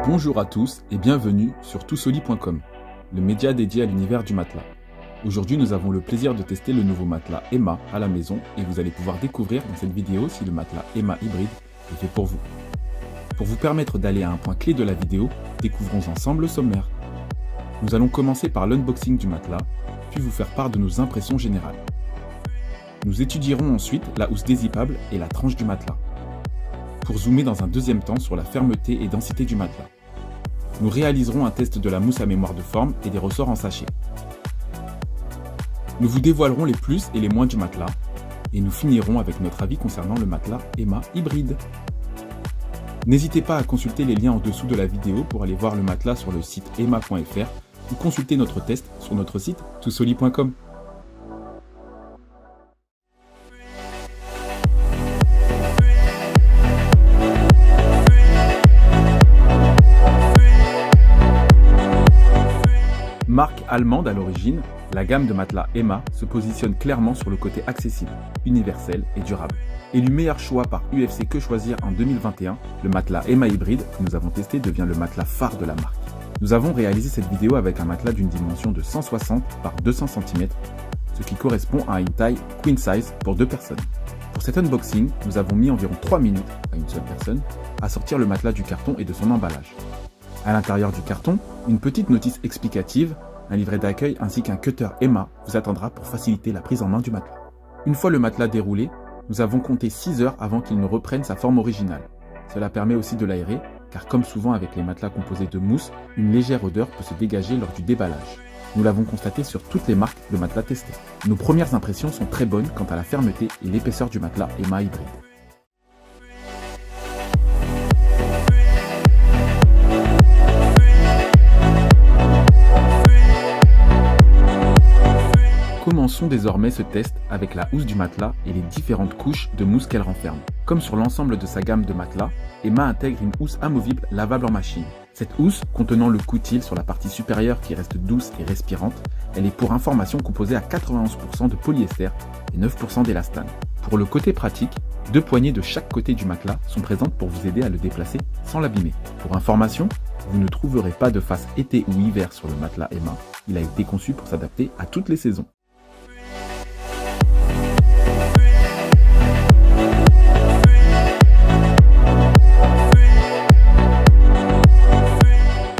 Bonjour à tous et bienvenue sur toutsoli.com, le média dédié à l'univers du matelas. Aujourd'hui, nous avons le plaisir de tester le nouveau matelas Emma à la maison et vous allez pouvoir découvrir dans cette vidéo si le matelas Emma hybride est fait pour vous. Pour vous permettre d'aller à un point clé de la vidéo, découvrons ensemble le sommaire. Nous allons commencer par l'unboxing du matelas, puis vous faire part de nos impressions générales. Nous étudierons ensuite la housse dézippable et la tranche du matelas, pour zoomer dans un deuxième temps sur la fermeté et densité du matelas. Nous réaliserons un test de la mousse à mémoire de forme et des ressorts en sachet. Nous vous dévoilerons les plus et les moins du matelas, et nous finirons avec notre avis concernant le matelas Emma hybride. N'hésitez pas à consulter les liens en dessous de la vidéo pour aller voir le matelas sur le site emma.fr ou consulter notre test sur notre site toutsoli.com. Marque allemande à l'origine, la gamme de matelas Emma se positionne clairement sur le côté accessible, universel et durable. Élu meilleur choix par UFC Que Choisir en 2021, le matelas Emma hybride que nous avons testé devient le matelas phare de la marque. Nous avons réalisé cette vidéo avec un matelas d'une dimension de 160 par 200 cm, ce qui correspond à une taille queen size pour 2 personnes. Pour cet unboxing, nous avons mis environ 3 minutes, à une seule personne, à sortir le matelas du carton et de son emballage. À l'intérieur du carton, une petite notice explicative, un livret d'accueil ainsi qu'un cutter Emma vous attendra pour faciliter la prise en main du matelas. Une fois le matelas déroulé, nous avons compté 6 heures avant qu'il ne reprenne sa forme originale. Cela permet aussi de l'aérer, car comme souvent avec les matelas composés de mousse, une légère odeur peut se dégager lors du déballage. Nous l'avons constaté sur toutes les marques de matelas testés. Nos premières impressions sont très bonnes quant à la fermeté et l'épaisseur du matelas Emma hybride. Commençons désormais ce test avec la housse du matelas et les différentes couches de mousse qu'elle renferme. Comme sur l'ensemble de sa gamme de matelas, Emma intègre une housse amovible lavable en machine. Cette housse, contenant le coutil sur la partie supérieure qui reste douce et respirante, elle est pour information composée à 91% de polyester et 9% d'élastane. Pour le côté pratique, 2 poignées de chaque côté du matelas sont présentes pour vous aider à le déplacer sans l'abîmer. Pour information, vous ne trouverez pas de face été ou hiver sur le matelas Emma. Il a été conçu pour s'adapter à toutes les saisons.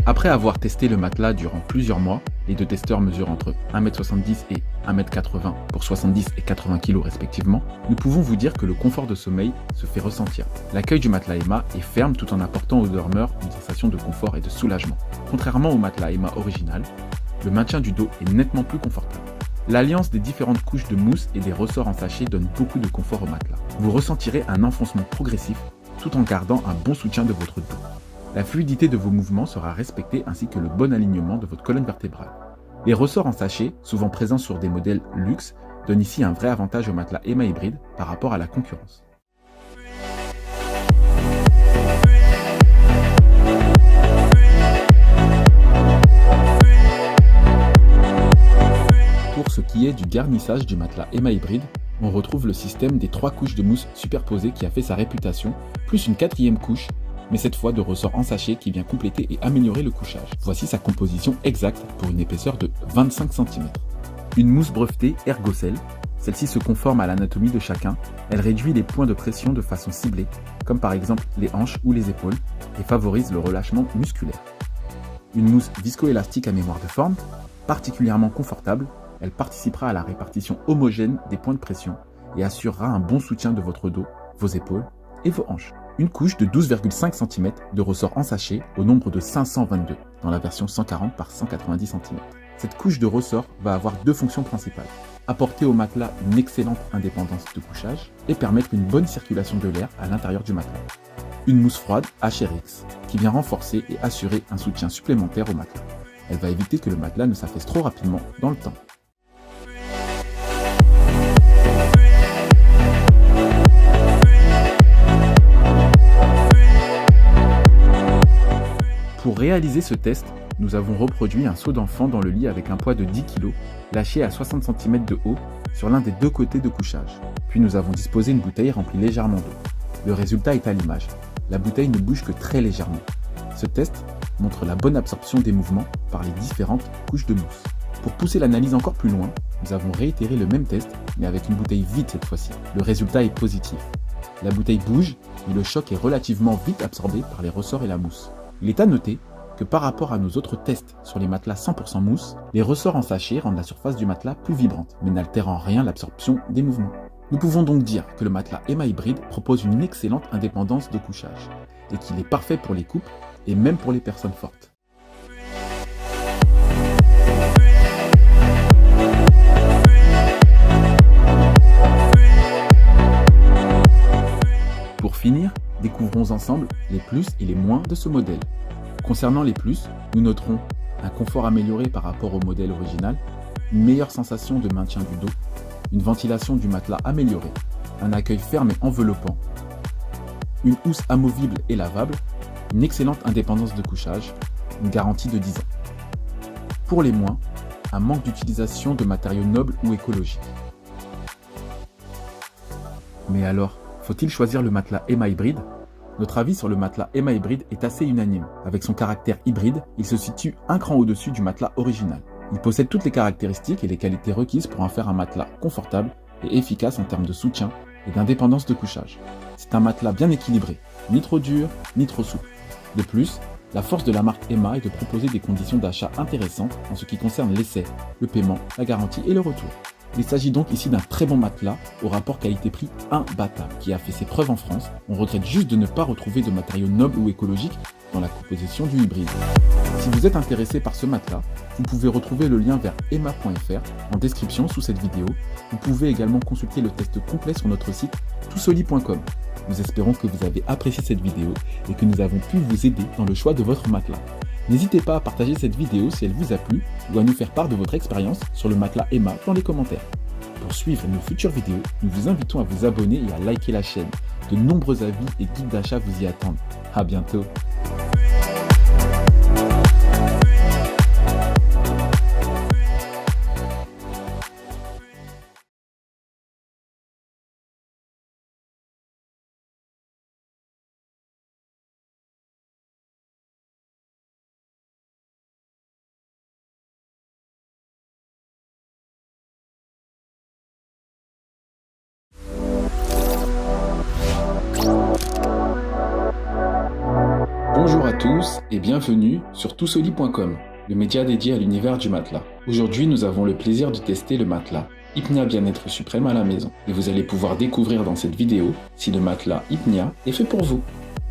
Après avoir testé le matelas durant plusieurs mois, les 2 testeurs mesurent entre 1m70 et 1m80 pour 70 et 80 kg respectivement, nous pouvons vous dire que le confort de sommeil se fait ressentir. L'accueil du matelas Emma est ferme tout en apportant au dormeur une sensation de confort et de soulagement. Contrairement au matelas Emma original, le maintien du dos est nettement plus confortable. L'alliance des différentes couches de mousse et des ressorts en sachet donne beaucoup de confort au matelas. Vous ressentirez un enfoncement progressif tout en gardant un bon soutien de votre dos. La fluidité de vos mouvements sera respectée ainsi que le bon alignement de votre colonne vertébrale. Les ressorts en sachet, souvent présents sur des modèles luxe, donnent ici un vrai avantage au matelas Emma hybride par rapport à la concurrence. Pour ce qui est du garnissage du matelas Emma hybride, on retrouve le système des 3 couches de mousse superposées qui a fait sa réputation, plus une 4e couche, mais cette fois de ressort en sachet qui vient compléter et améliorer le couchage. Voici sa composition exacte pour une épaisseur de 25 cm. Une mousse brevetée Ergocell, celle-ci se conforme à l'anatomie de chacun, elle réduit les points de pression de façon ciblée, comme par exemple les hanches ou les épaules, et favorise le relâchement musculaire. Une mousse viscoélastique à mémoire de forme, particulièrement confortable, elle participera à la répartition homogène des points de pression et assurera un bon soutien de votre dos, vos épaules et vos hanches. Une couche de 12,5 cm de ressort en sachet au nombre de 522 dans la version 140 par 190 cm. Cette couche de ressort va avoir 2 fonctions principales. Apporter au matelas une excellente indépendance de couchage et permettre une bonne circulation de l'air à l'intérieur du matelas. Une mousse froide HRX qui vient renforcer et assurer un soutien supplémentaire au matelas. Elle va éviter que le matelas ne s'affaisse trop rapidement dans le temps. Pour réaliser ce test, nous avons reproduit un seau d'enfant dans le lit avec un poids de 10 kg, lâché à 60 cm de haut sur l'un des 2 côtés de couchage. Puis nous avons disposé une bouteille remplie légèrement d'eau. Le résultat est à l'image. La bouteille ne bouge que très légèrement. Ce test montre la bonne absorption des mouvements par les différentes couches de mousse. Pour pousser l'analyse encore plus loin, nous avons réitéré le même test, mais avec une bouteille vide cette fois-ci. Le résultat est positif. La bouteille bouge, mais le choc est relativement vite absorbé par les ressorts et la mousse. Il est à noter que par rapport à nos autres tests sur les matelas 100% mousse, les ressorts en sachet rendent la surface du matelas plus vibrante, mais n'altèrent en rien l'absorption des mouvements. Nous pouvons donc dire que le matelas Emma Hybrid propose une excellente indépendance de couchage, et qu'il est parfait pour les couples et même pour les personnes fortes. Pour finir, découvrons ensemble les plus et les moins de ce modèle. Concernant les plus, nous noterons un confort amélioré par rapport au modèle original, une meilleure sensation de maintien du dos, une ventilation du matelas améliorée, un accueil ferme et enveloppant, une housse amovible et lavable, une excellente indépendance de couchage, une garantie de 10 ans. Pour les moins, un manque d'utilisation de matériaux nobles ou écologiques. Mais alors, faut-il choisir le matelas Emma Hybrid ? Notre avis sur le matelas Emma Hybrid est assez unanime. Avec son caractère hybride, il se situe un cran au-dessus du matelas original. Il possède toutes les caractéristiques et les qualités requises pour en faire un matelas confortable et efficace en termes de soutien et d'indépendance de couchage. C'est un matelas bien équilibré, ni trop dur, ni trop souple. De plus, la force de la marque Emma est de proposer des conditions d'achat intéressantes en ce qui concerne l'essai, le paiement, la garantie et le retour. Il s'agit donc ici d'un très bon matelas au rapport qualité-prix imbattable qui a fait ses preuves en France. On regrette juste de ne pas retrouver de matériaux nobles ou écologiques dans la composition du hybride. Si vous êtes intéressé par ce matelas, vous pouvez retrouver le lien vers emma.fr en description sous cette vidéo. Vous pouvez également consulter le test complet sur notre site toutsoli.com. Nous espérons que vous avez apprécié cette vidéo et que nous avons pu vous aider dans le choix de votre matelas. N'hésitez pas à partager cette vidéo si elle vous a plu ou à nous faire part de votre expérience sur le matelas Emma dans les commentaires. Pour suivre nos futures vidéos, nous vous invitons à vous abonner et à liker la chaîne. De nombreux avis et guides d'achat vous y attendent. À bientôt. Bonjour à tous et bienvenue sur toutsoli.com, le média dédié à l'univers du matelas. Aujourd'hui, nous avons le plaisir de tester le matelas Hypnia Bien-être Suprême à la maison. Et vous allez pouvoir découvrir dans cette vidéo si le matelas Hypnia est fait pour vous.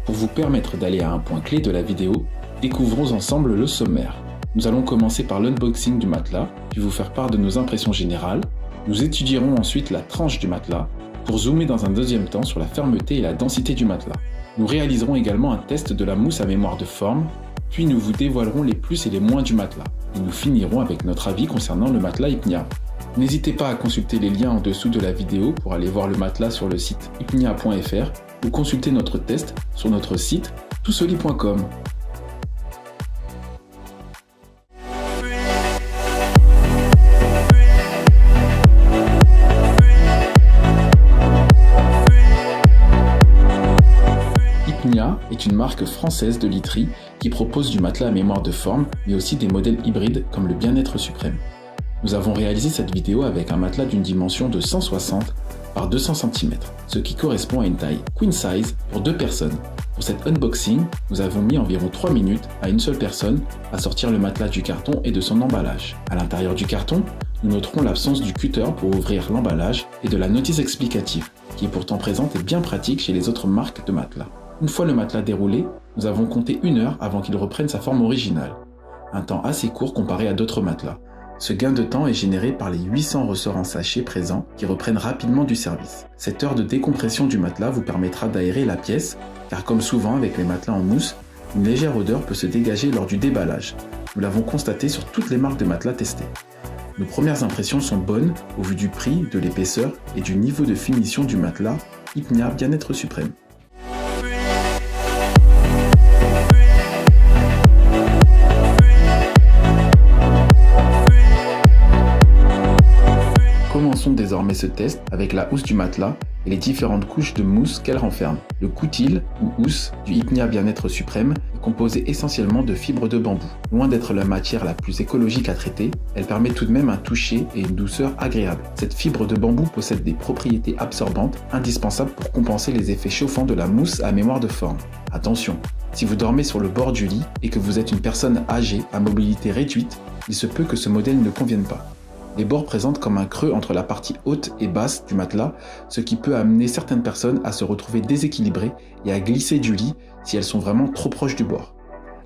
Pour vous permettre d'aller à un point clé de la vidéo, découvrons ensemble le sommaire. Nous allons commencer par l'unboxing du matelas, puis vous faire part de nos impressions générales. Nous étudierons ensuite la tranche du matelas, pour zoomer dans un deuxième temps sur la fermeté et la densité du matelas. Nous réaliserons également un test de la mousse à mémoire de forme, puis nous vous dévoilerons les plus et les moins du matelas. Et nous finirons avec notre avis concernant le matelas Hypnia. N'hésitez pas à consulter les liens en dessous de la vidéo pour aller voir le matelas sur le site hypnia.fr ou consulter notre test sur notre site toutsoli.com. Hypnia est une marque française de literie qui propose du matelas à mémoire de forme, mais aussi des modèles hybrides comme le Bien-être Suprême. Nous avons réalisé cette vidéo avec un matelas d'une dimension de 160 par 200 cm, ce qui correspond à une taille queen size pour 2 personnes. Pour cet unboxing, nous avons mis environ 3 minutes à une seule personne à sortir le matelas du carton et de son emballage. À l'intérieur du carton, nous noterons l'absence du cutter pour ouvrir l'emballage et de la notice explicative, qui est pourtant présente et bien pratique chez les autres marques de matelas. Une fois le matelas déroulé, nous avons compté 1 heure avant qu'il reprenne sa forme originale. Un temps assez court comparé à d'autres matelas. Ce gain de temps est généré par les 800 ressorts en sachet présents qui reprennent rapidement du service. Cette heure de décompression du matelas vous permettra d'aérer la pièce, car comme souvent avec les matelas en mousse, une légère odeur peut se dégager lors du déballage. Nous l'avons constaté sur toutes les marques de matelas testées. Nos premières impressions sont bonnes au vu du prix, de l'épaisseur et du niveau de finition du matelas Hypnia Bien-être Suprême. Commençons désormais ce test avec la housse du matelas et les différentes couches de mousse qu'elle renferme. Le coutil ou housse du Hypnia Bien-être Suprême est composé essentiellement de fibres de bambou. Loin d'être la matière la plus écologique à traiter, elle permet tout de même un toucher et une douceur agréable. Cette fibre de bambou possède des propriétés absorbantes indispensables pour compenser les effets chauffants de la mousse à mémoire de forme. Attention, si vous dormez sur le bord du lit et que vous êtes une personne âgée à mobilité réduite, il se peut que ce modèle ne convienne pas. Les bords présentent comme un creux entre la partie haute et basse du matelas, ce qui peut amener certaines personnes à se retrouver déséquilibrées et à glisser du lit si elles sont vraiment trop proches du bord.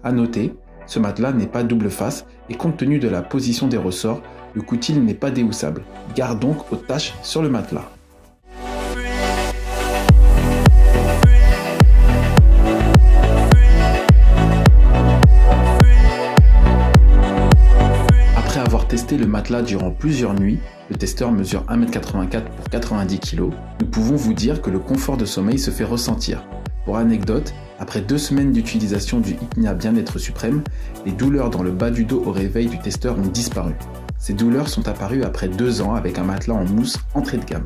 À noter, ce matelas n'est pas double face et compte tenu de la position des ressorts, le coutil n'est pas déhoussable. Garde donc aux taches sur le matelas. Testé le matelas durant plusieurs nuits, le testeur mesure 1m84 pour 90 kg, nous pouvons vous dire que le confort de sommeil se fait ressentir. Pour anecdote, après 2 semaines d'utilisation du Hypnia Bien-être Suprême, les douleurs dans le bas du dos au réveil du testeur ont disparu. Ces douleurs sont apparues après 2 ans avec un matelas en mousse entrée de gamme.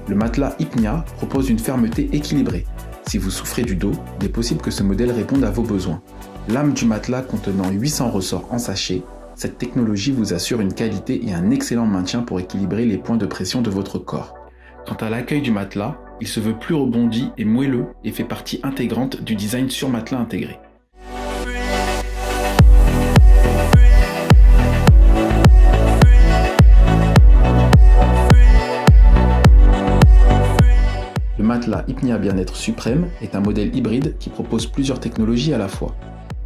Le matelas Hypnia propose une fermeté équilibrée. Si vous souffrez du dos, il est possible que ce modèle réponde à vos besoins. Lame du matelas contenant 800 ressorts en sachet, cette technologie vous assure une qualité et un excellent maintien pour équilibrer les points de pression de votre corps. Quant à l'accueil du matelas, il se veut plus rebondi et moelleux et fait partie intégrante du design sur matelas intégré. Le matelas Hypnia Bien-être Suprême est un modèle hybride qui propose plusieurs technologies à la fois.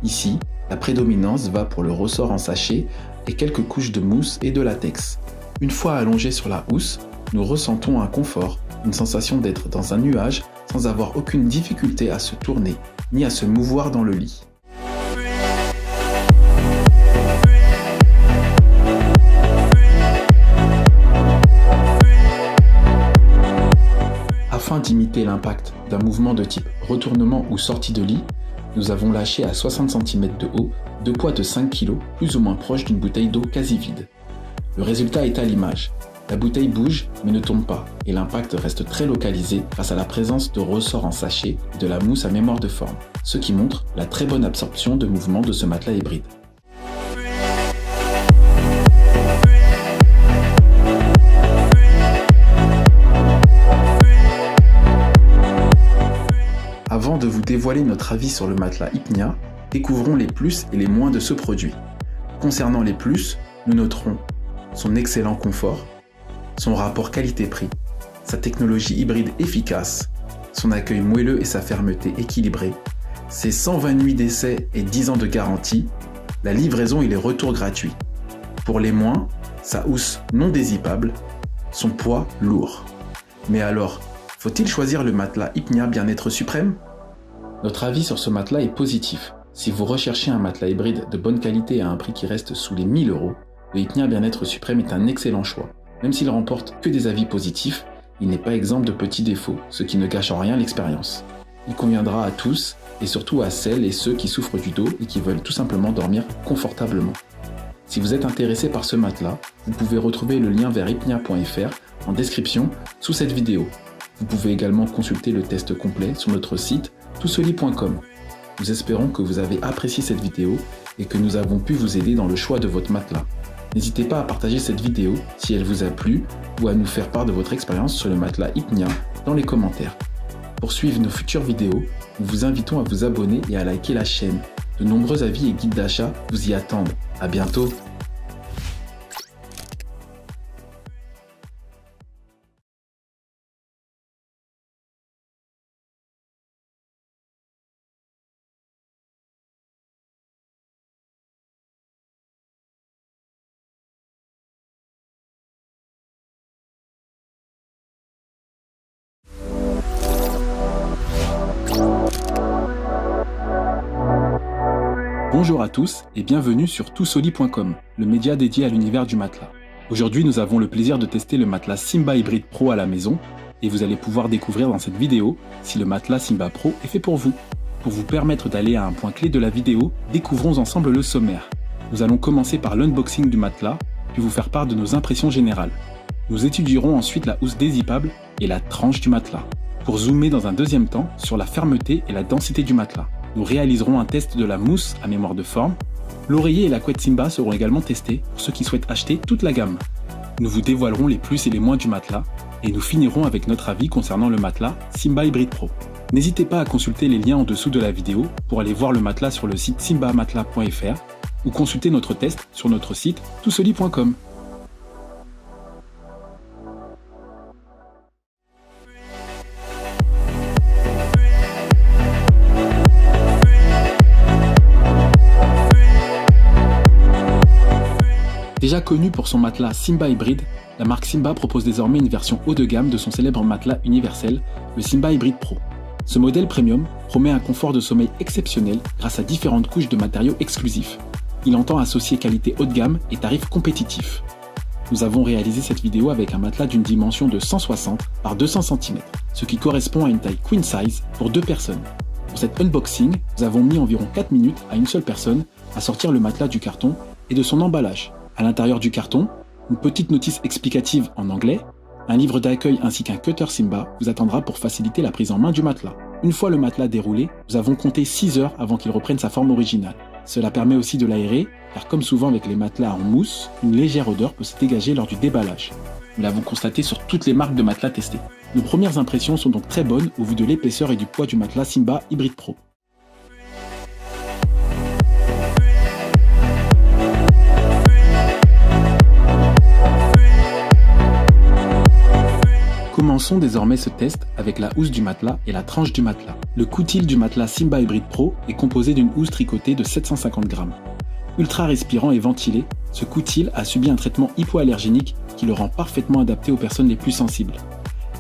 Ici, la prédominance va pour le ressort en sachet et quelques couches de mousse et de latex. Une fois allongé sur la housse, nous ressentons un confort, une sensation d'être dans un nuage sans avoir aucune difficulté à se tourner ni à se mouvoir dans le lit. Afin d'imiter l'impact d'un mouvement de type retournement ou sortie de lit, nous avons lâché à 60 cm de haut 2 poids de 5 kg, plus ou moins proches d'une bouteille d'eau quasi vide. Le résultat est à l'image. La bouteille bouge mais ne tombe pas, et l'impact reste très localisé face à la présence de ressorts en sachet et de la mousse à mémoire de forme, ce qui montre la très bonne absorption de mouvement de ce matelas hybride. Avant de vous dévoiler notre avis sur le matelas Hypnia, découvrons les plus et les moins de ce produit. Concernant les plus, nous noterons son excellent confort, son rapport qualité-prix, sa technologie hybride efficace, son accueil moelleux et sa fermeté équilibrée, ses 120 nuits d'essai et 10 ans de garantie, la livraison et les retours gratuits. Pour les moins, sa housse non dézippable, son poids lourd. Mais alors, faut-il choisir le matelas Hypnia Bien-être Suprême ? Notre avis sur ce matelas est positif. Si vous recherchez un matelas hybride de bonne qualité à un prix qui reste sous les 1000 €, le Hypnia Bien-être Suprême est un excellent choix. Même s'il remporte que des avis positifs, il n'est pas exempt de petits défauts, ce qui ne gâche en rien l'expérience. Il conviendra à tous, et surtout à celles et ceux qui souffrent du dos et qui veulent tout simplement dormir confortablement. Si vous êtes intéressé par ce matelas, vous pouvez retrouver le lien vers hypnia.fr en description sous cette vidéo. Vous pouvez également consulter le test complet sur notre site toutcelit.com. Nous espérons que vous avez apprécié cette vidéo et que nous avons pu vous aider dans le choix de votre matelas. N'hésitez pas à partager cette vidéo si elle vous a plu ou à nous faire part de votre expérience sur le matelas Hypnia dans les commentaires. Pour suivre nos futures vidéos, nous vous invitons à vous abonner et à liker la chaîne. De nombreux avis et guides d'achat vous y attendent. À bientôt! Bonjour à tous et bienvenue sur toutcelit.com, le média dédié à l'univers du matelas. Aujourd'hui, nous avons le plaisir de tester le matelas Simba Hybrid Pro à la maison et vous allez pouvoir découvrir dans cette vidéo si le matelas Simba Pro est fait pour vous. Pour vous permettre d'aller à un point clé de la vidéo, découvrons ensemble le sommaire. Nous allons commencer par l'unboxing du matelas, puis vous faire part de nos impressions générales. Nous étudierons ensuite la housse dézippable et la tranche du matelas. Pour zoomer dans un deuxième temps sur la fermeté et la densité du matelas. Nous réaliserons un test de la mousse à mémoire de forme. L'oreiller et la couette Simba seront également testés pour ceux qui souhaitent acheter toute la gamme. Nous vous dévoilerons les plus et les moins du matelas et nous finirons avec notre avis concernant le matelas Simba Hybrid Pro. N'hésitez pas à consulter les liens en dessous de la vidéo pour aller voir le matelas sur le site simbamatelas.fr ou consulter notre test sur notre site toutsoli.com. Déjà connue pour son matelas Simba Hybrid, la marque Simba propose désormais une version haut de gamme de son célèbre matelas universel, le Simba Hybrid Pro. Ce modèle premium promet un confort de sommeil exceptionnel grâce à différentes couches de matériaux exclusifs. Il entend associer qualité haut de gamme et tarifs compétitifs. Nous avons réalisé cette vidéo avec un matelas d'une dimension de 160 par 200 cm, ce qui correspond à une taille queen size pour 2 personnes. Pour cet unboxing, nous avons mis environ 4 minutes à une seule personne à sortir le matelas du carton et de son emballage. À l'intérieur du carton, une petite notice explicative en anglais, un livre d'accueil ainsi qu'un cutter Simba vous attendra pour faciliter la prise en main du matelas. Une fois le matelas déroulé, nous avons compté 6 heures avant qu'il reprenne sa forme originale. Cela permet aussi de l'aérer, car comme souvent avec les matelas en mousse, une légère odeur peut se dégager lors du déballage. Nous l'avons constaté sur toutes les marques de matelas testées. Nos premières impressions sont donc très bonnes au vu de l'épaisseur et du poids du matelas Simba Hybrid Pro. Commençons désormais ce test avec la housse du matelas et la tranche du matelas. Le coutil du matelas Simba Hybrid Pro est composé d'une housse tricotée de 750 grammes. Ultra respirant et ventilé, ce coutil a subi un traitement hypoallergénique qui le rend parfaitement adapté aux personnes les plus sensibles.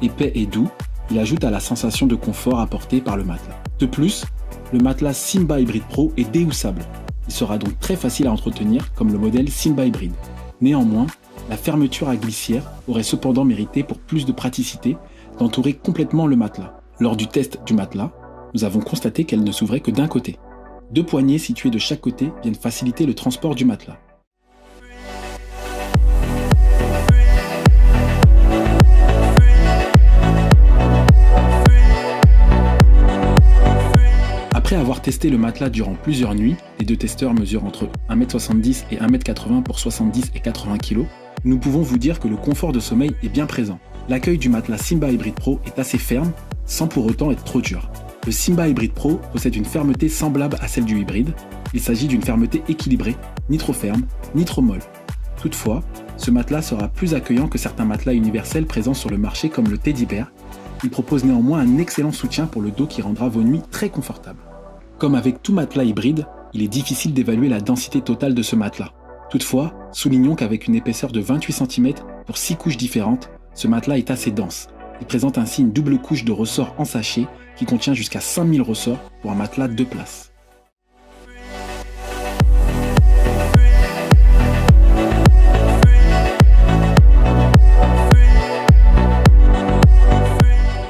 Épais et doux, il ajoute à la sensation de confort apportée par le matelas. De plus, le matelas Simba Hybrid Pro est déhoussable. Il sera donc très facile à entretenir comme le modèle Simba Hybrid. Néanmoins, la fermeture à glissière aurait cependant mérité pour plus de praticité d'entourer complètement le matelas. Lors du test du matelas, nous avons constaté qu'elle ne s'ouvrait que d'un côté. 2 poignées situées de chaque côté viennent faciliter le transport du matelas. Après avoir testé le matelas durant plusieurs nuits, les 2 testeurs mesurent entre 1m70 et 1m80 pour 70 et 80 kg, nous pouvons vous dire que le confort de sommeil est bien présent. L'accueil du matelas Simba Hybrid Pro est assez ferme, sans pour autant être trop dur. Le Simba Hybrid Pro possède une fermeté semblable à celle du hybride. Il s'agit d'une fermeté équilibrée, ni trop ferme, ni trop molle. Toutefois, ce matelas sera plus accueillant que certains matelas universels présents sur le marché comme le Teddy Bear. Il propose néanmoins un excellent soutien pour le dos qui rendra vos nuits très confortables. Comme avec tout matelas hybride, il est difficile d'évaluer la densité totale de ce matelas. Toutefois, soulignons qu'avec une épaisseur de 28 cm pour 6 couches différentes, ce matelas est assez dense. Il présente ainsi une double couche de ressorts en sachet qui contient jusqu'à 5000 ressorts pour un matelas 2 places.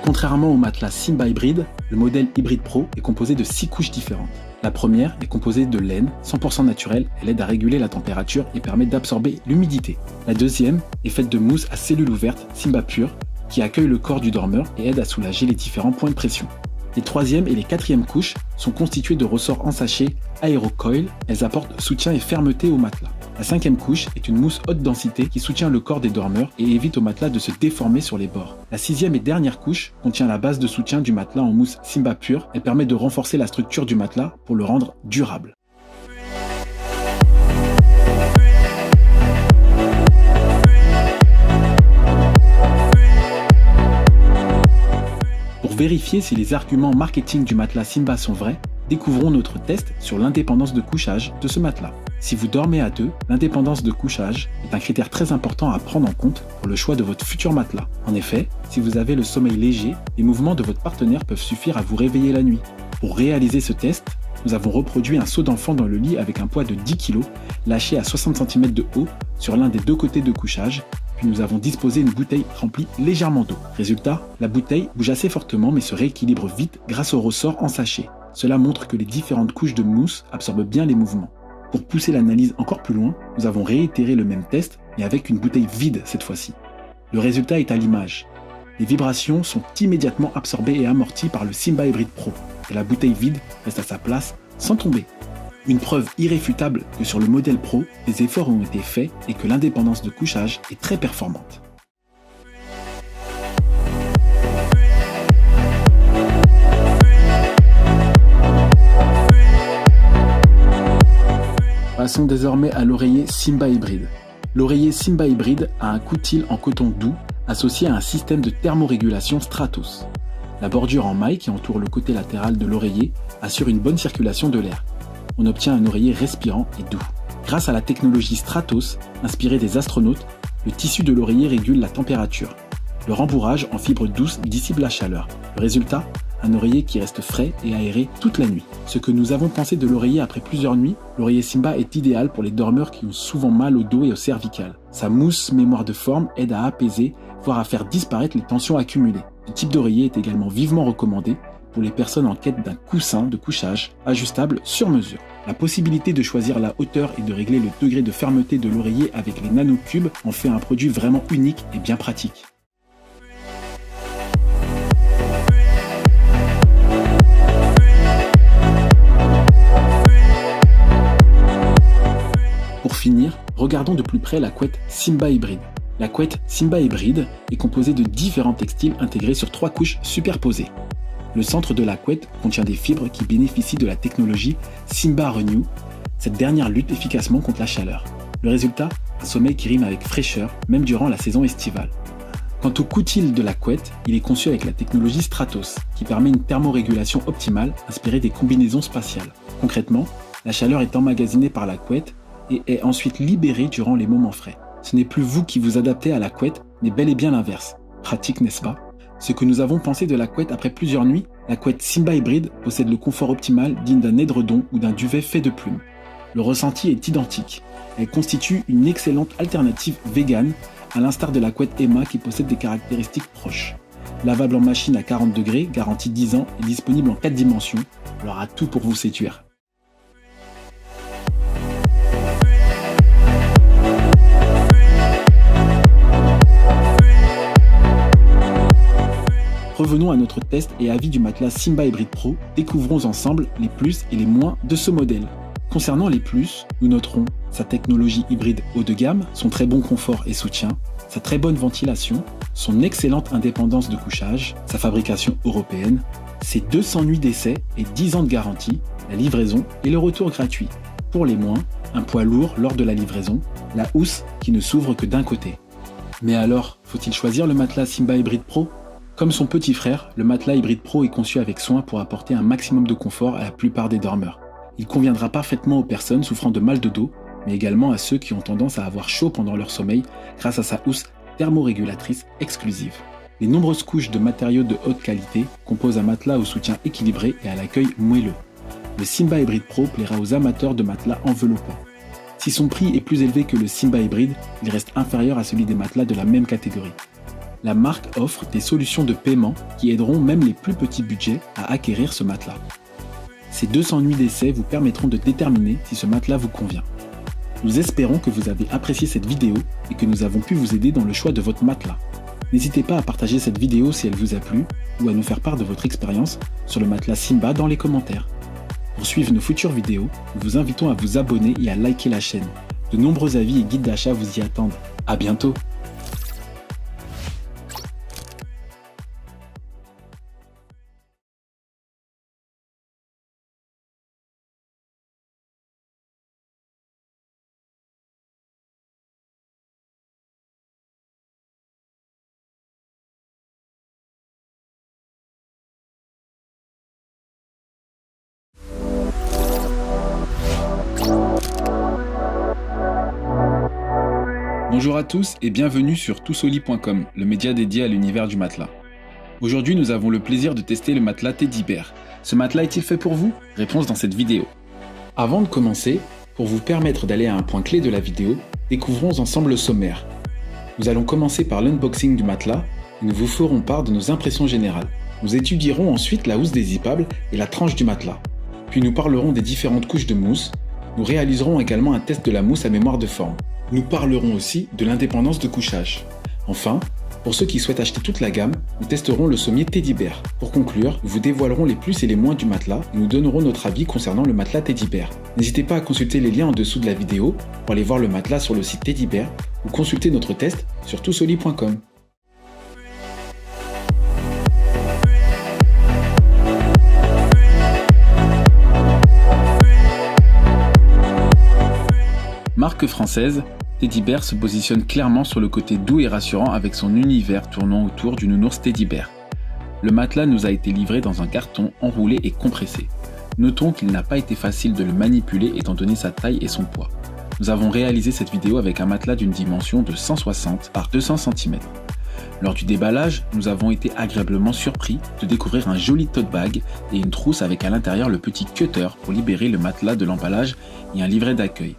Contrairement au matelas Simba Hybrid, le modèle Hybrid Pro est composé de 6 couches différentes. La première est composée de laine 100% naturelle, elle aide à réguler la température et permet d'absorber l'humidité. La deuxième est faite de mousse à cellules ouvertes Simba Pure, qui accueille le corps du dormeur et aide à soulager les différents points de pression. Les troisième et les quatrièmes couches sont constituées de ressorts en sachet AeroCoil, elles apportent soutien et fermeté au matelas. La cinquième couche est une mousse haute densité qui soutient le corps des dormeurs et évite au matelas de se déformer sur les bords. La sixième et dernière couche contient la base de soutien du matelas en mousse Simba Pure, elle permet de renforcer la structure du matelas pour le rendre durable. Pour vérifier si les arguments marketing du matelas Simba sont vrais, découvrons notre test sur l'indépendance de couchage de ce matelas. Si vous dormez à 2, l'indépendance de couchage est un critère très important à prendre en compte pour le choix de votre futur matelas. En effet, si vous avez le sommeil léger, les mouvements de votre partenaire peuvent suffire à vous réveiller la nuit. Pour réaliser ce test, nous avons reproduit un seau d'enfant dans le lit avec un poids de 10 kg, lâché à 60 cm de haut sur l'un des 2 côtés de couchage, puis nous avons disposé une bouteille remplie légèrement d'eau. Résultat, la bouteille bouge assez fortement mais se rééquilibre vite grâce au ressort en sachet. Cela montre que les différentes couches de mousse absorbent bien les mouvements. Pour pousser l'analyse encore plus loin, nous avons réitéré le même test, mais avec une bouteille vide cette fois-ci. Le résultat est à l'image. Les vibrations sont immédiatement absorbées et amorties par le Simba Hybrid Pro, et la bouteille vide reste à sa place sans tomber. Une preuve irréfutable que sur le modèle Pro, des efforts ont été faits et que l'indépendance de couchage est très performante. Passons désormais à l'oreiller Simba Hybrid. L'oreiller Simba Hybrid a un coutil en coton doux associé à un système de thermorégulation Stratos. La bordure en maille qui entoure le côté latéral de l'oreiller assure une bonne circulation de l'air. On obtient un oreiller respirant et doux. Grâce à la technologie Stratos, inspirée des astronautes, le tissu de l'oreiller régule la température. Le rembourrage en fibre douce dissipe la chaleur. Le résultat, un oreiller qui reste frais et aéré toute la nuit. Ce que nous avons pensé de l'oreiller après plusieurs nuits, l'oreiller Simba est idéal pour les dormeurs qui ont souvent mal au dos et au cervical. Sa mousse mémoire de forme aide à apaiser, voire à faire disparaître les tensions accumulées. Ce type d'oreiller est également vivement recommandé pour les personnes en quête d'un coussin de couchage ajustable sur mesure. La possibilité de choisir la hauteur et de régler le degré de fermeté de l'oreiller avec les nanocubes en fait un produit vraiment unique et bien pratique. Pour finir, regardons de plus près la couette Simba Hybrid. La couette Simba Hybrid est composée de différents textiles intégrés sur 3 couches superposées. Le centre de la couette contient des fibres qui bénéficient de la technologie Simba Renew. Cette dernière lutte efficacement contre la chaleur. Le résultat, un sommeil qui rime avec fraîcheur, même durant la saison estivale. Quant au coutil de la couette, il est conçu avec la technologie Stratos, qui permet une thermorégulation optimale inspirée des combinaisons spatiales. Concrètement, la chaleur est emmagasinée par la couette et est ensuite libérée durant les moments frais. Ce n'est plus vous qui vous adaptez à la couette, mais bel et bien l'inverse. Pratique, n'est-ce pas ? Ce que nous avons pensé de la couette après plusieurs nuits, la couette Simba Hybrid possède le confort optimal digne d'un édredon ou d'un duvet fait de plumes. Le ressenti est identique. Elle constitue une excellente alternative végane, à l'instar de la couette Emma qui possède des caractéristiques proches. Lavable en machine à 40 degrés, garantie 10 ans et disponible en 4 dimensions, elle aura tout pour vous séduire. Revenons à notre test et avis du matelas Simba Hybrid Pro, découvrons ensemble les plus et les moins de ce modèle. Concernant les plus, nous noterons sa technologie hybride haut de gamme, son très bon confort et soutien, sa très bonne ventilation, son excellente indépendance de couchage, sa fabrication européenne, ses 200 nuits d'essai et 10 ans de garantie, la livraison et le retour gratuit. Pour les moins, un poids lourd lors de la livraison, la housse qui ne s'ouvre que d'un côté. Mais alors, faut-il choisir le matelas Simba Hybrid Pro ? Comme son petit frère, le matelas Hybrid Pro est conçu avec soin pour apporter un maximum de confort à la plupart des dormeurs. Il conviendra parfaitement aux personnes souffrant de mal de dos, mais également à ceux qui ont tendance à avoir chaud pendant leur sommeil grâce à sa housse thermorégulatrice exclusive. Les nombreuses couches de matériaux de haute qualité composent un matelas au soutien équilibré et à l'accueil moelleux. Le Simba Hybrid Pro plaira aux amateurs de matelas enveloppants. Si son prix est plus élevé que le Simba Hybrid, il reste inférieur à celui des matelas de la même catégorie. La marque offre des solutions de paiement qui aideront même les plus petits budgets à acquérir ce matelas. Ces 200 nuits d'essai vous permettront de déterminer si ce matelas vous convient. Nous espérons que vous avez apprécié cette vidéo et que nous avons pu vous aider dans le choix de votre matelas. N'hésitez pas à partager cette vidéo si elle vous a plu ou à nous faire part de votre expérience sur le matelas Simba dans les commentaires. Pour suivre nos futures vidéos, nous vous invitons à vous abonner et à liker la chaîne. De nombreux avis et guides d'achat vous y attendent. À bientôt! Bonjour à tous et bienvenue sur toussoli.com, le média dédié à l'univers du matelas. Aujourd'hui, nous avons le plaisir de tester le matelas Teddy Bear. Ce matelas est-il fait pour vous ? Réponse dans cette vidéo. Avant de commencer, pour vous permettre d'aller à un point clé de la vidéo, découvrons ensemble le sommaire. Nous allons commencer par l'unboxing du matelas et nous vous ferons part de nos impressions générales. Nous étudierons ensuite la housse dézippable et la tranche du matelas. Puis nous parlerons des différentes couches de mousse. Nous réaliserons également un test de la mousse à mémoire de forme. Nous parlerons aussi de l'indépendance de couchage. Enfin, Pour ceux qui souhaitent acheter toute la gamme, nous testerons le sommier Teddy Bear. Pour conclure, nous vous dévoilerons les plus et les moins du matelas et nous donnerons notre avis concernant le matelas Teddy Bear. N'hésitez pas à consulter les liens en dessous de la vidéo pour aller voir le matelas sur le site Teddy Bear ou consulter notre test sur toutsoli.com. Marque française, Teddy Bear se positionne clairement sur le côté doux et rassurant avec son univers tournant autour du nounours Teddy Bear. Le matelas nous a été livré dans un carton enroulé et compressé. Notons qu'il n'a pas été facile de le manipuler étant donné sa taille et son poids. Nous avons réalisé cette vidéo avec un matelas d'une dimension de 160 par 200 cm. Lors du déballage, nous avons été agréablement surpris de découvrir un joli tote bag et une trousse avec à l'intérieur le petit cutter pour libérer le matelas de l'emballage et un livret d'accueil.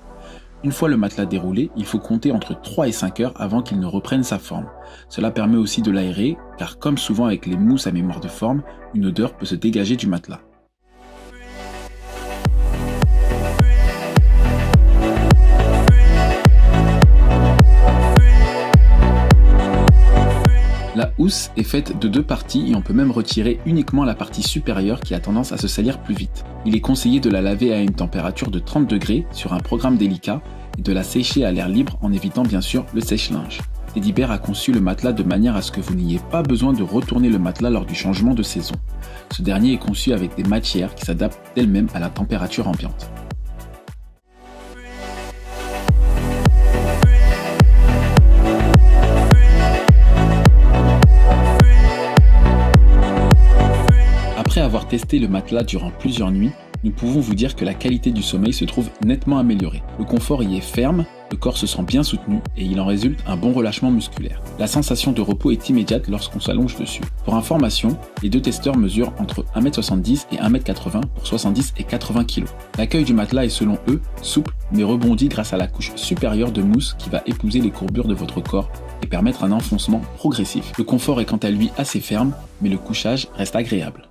Une fois le matelas déroulé, il faut compter entre 3 et 5 heures avant qu'il ne reprenne sa forme. Cela permet aussi de l'aérer, car comme souvent avec les mousses à mémoire de forme, une odeur peut se dégager du matelas. La housse est faite de 2 parties et on peut même retirer uniquement la partie supérieure qui a tendance à se salir plus vite. Il est conseillé de la laver à une température de 30 degrés sur un programme délicat et de la sécher à l'air libre en évitant bien sûr le sèche-linge. Teddy Bear a conçu le matelas de manière à ce que vous n'ayez pas besoin de retourner le matelas lors du changement de saison. Ce dernier est conçu avec des matières qui s'adaptent d'elles-mêmes à la température ambiante. Après avoir testé le matelas durant plusieurs nuits, nous pouvons vous dire que la qualité du sommeil se trouve nettement améliorée. Le confort y est ferme, le corps se sent bien soutenu et il en résulte un bon relâchement musculaire. La sensation de repos est immédiate lorsqu'on s'allonge dessus. Pour information, les 2 testeurs mesurent entre 1m70 et 1m80 pour 70 et 80 kg. L'accueil du matelas est selon eux souple mais rebondit grâce à la couche supérieure de mousse qui va épouser les courbures de votre corps et permettre un enfoncement progressif. Le confort est quant à lui assez ferme, mais le couchage reste agréable.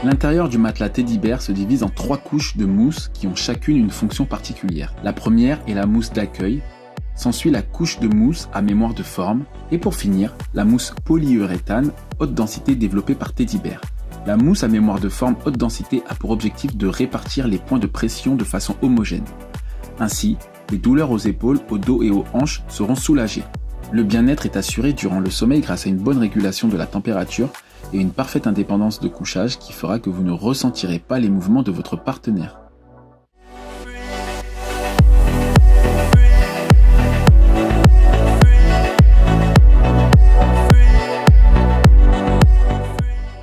L'intérieur du matelas Teddy Bear se divise en 3 couches de mousse qui ont chacune une fonction particulière. La première est la mousse d'accueil, s'ensuit la couche de mousse à mémoire de forme, et pour finir, la mousse polyuréthane haute densité développée par Teddy Bear. La mousse à mémoire de forme haute densité a pour objectif de répartir les points de pression de façon homogène. Ainsi, les douleurs aux épaules, au dos et aux hanches seront soulagées. Le bien-être est assuré durant le sommeil grâce à une bonne régulation de la température et une parfaite indépendance de couchage qui fera que vous ne ressentirez pas les mouvements de votre partenaire.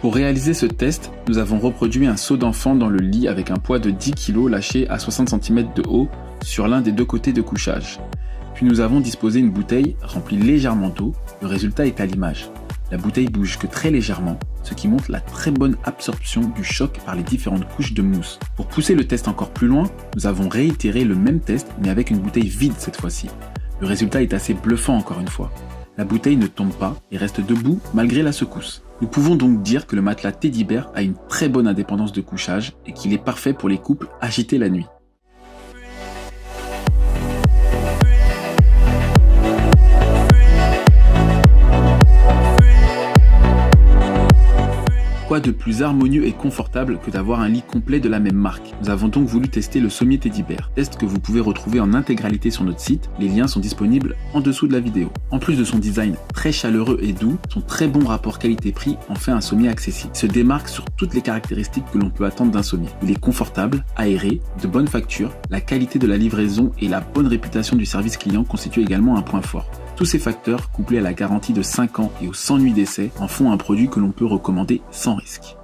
Pour réaliser ce test, nous avons reproduit un seau d'enfant dans le lit avec un poids de 10 kg lâché à 60 cm de haut sur l'un des 2 côtés de couchage. Puis nous avons disposé une bouteille remplie légèrement d'eau, le résultat est à l'image. La bouteille bouge que très légèrement, ce qui montre la très bonne absorption du choc par les différentes couches de mousse. Pour pousser le test encore plus loin, nous avons réitéré le même test mais avec une bouteille vide cette fois-ci. Le résultat est assez bluffant encore une fois. La bouteille ne tombe pas et reste debout malgré la secousse. Nous pouvons donc dire que le matelas Teddy Bear a une très bonne indépendance de couchage et qu'il est parfait pour les couples agités la nuit. Quoi de plus harmonieux et confortable que d'avoir un lit complet de la même marque? Nous avons donc voulu tester le sommier Teddy Bear, test que vous pouvez retrouver en intégralité sur notre site, les liens sont disponibles en dessous de la vidéo. En plus de son design très chaleureux et doux, son très bon rapport qualité-prix en fait un sommier accessible. Il se démarque sur toutes les caractéristiques que l'on peut attendre d'un sommier. Il est confortable, aéré, de bonne facture, la qualité de la livraison et la bonne réputation du service client constituent également un point fort. Tous ces facteurs, couplés à la garantie de 5 ans et aux 100 nuits d'essai, en font un produit que l'on peut recommander sans risque.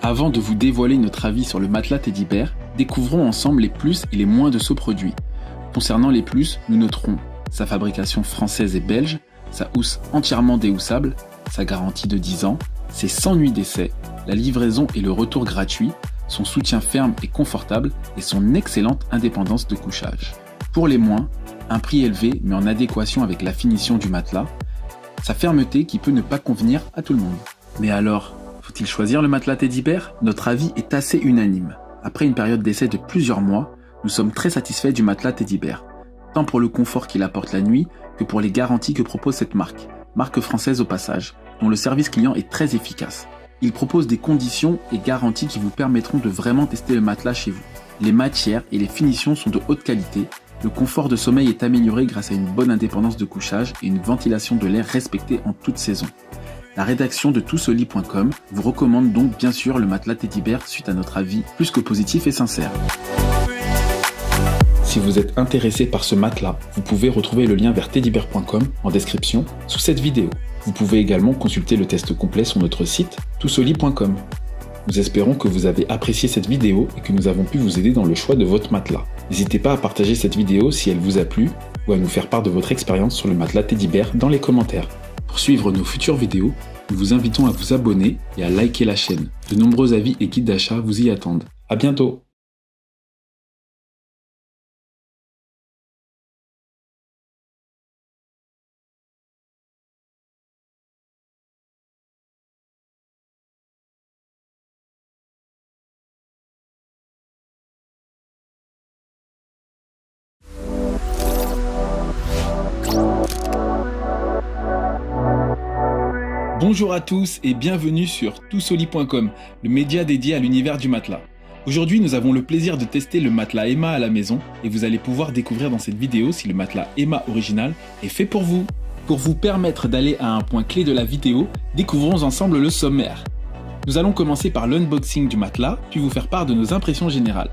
Avant de vous dévoiler notre avis sur le matelas Teddy Bear, découvrons ensemble les plus et les moins de ce produit. Concernant les plus, nous noterons sa fabrication française et belge, sa housse entièrement déhoussable, sa garantie de 10 ans, ses 100 nuits d'essai, la livraison et le retour gratuit, son soutien ferme et confortable et son excellente indépendance de couchage. Pour les moins, un prix élevé mais en adéquation avec la finition du matelas, sa fermeté qui peut ne pas convenir à tout le monde. Mais alors, faut-il choisir le matelas Teddy Bear ? Notre avis est assez unanime. Après une période d'essai de plusieurs mois, nous sommes très satisfaits du matelas Teddy Bear, tant pour le confort qu'il apporte la nuit que pour les garanties que propose cette marque française au passage, dont le service client est très efficace. Il propose des conditions et garanties qui vous permettront de vraiment tester le matelas chez vous. Les matières et les finitions sont de haute qualité, le confort de sommeil est amélioré grâce à une bonne indépendance de couchage et une ventilation de l'air respectée en toute saison. La rédaction de toutcelit.com vous recommande donc bien sûr le matelas Teddy Bear suite à notre avis plus que positif et sincère. Si vous êtes intéressé par ce matelas, vous pouvez retrouver le lien vers teddybear.com en description sous cette vidéo. Vous pouvez également consulter le test complet sur notre site toutcelit.com. Nous espérons que vous avez apprécié cette vidéo et que nous avons pu vous aider dans le choix de votre matelas. N'hésitez pas à partager cette vidéo si elle vous a plu ou à nous faire part de votre expérience sur le matelas Teddy Bear dans les commentaires. Pour suivre nos futures vidéos, nous vous invitons à vous abonner et à liker la chaîne. De nombreux avis et guides d'achat vous y attendent. À bientôt! Bonjour à tous et bienvenue sur toutcelit.com, le média dédié à l'univers du matelas. Aujourd'hui, nous avons le plaisir de tester le matelas Emma à la maison et vous allez pouvoir découvrir dans cette vidéo si le matelas Emma original est fait pour vous. Pour vous permettre d'aller à un point clé de la vidéo, découvrons ensemble le sommaire. Nous allons commencer par l'unboxing du matelas, puis vous faire part de nos impressions générales.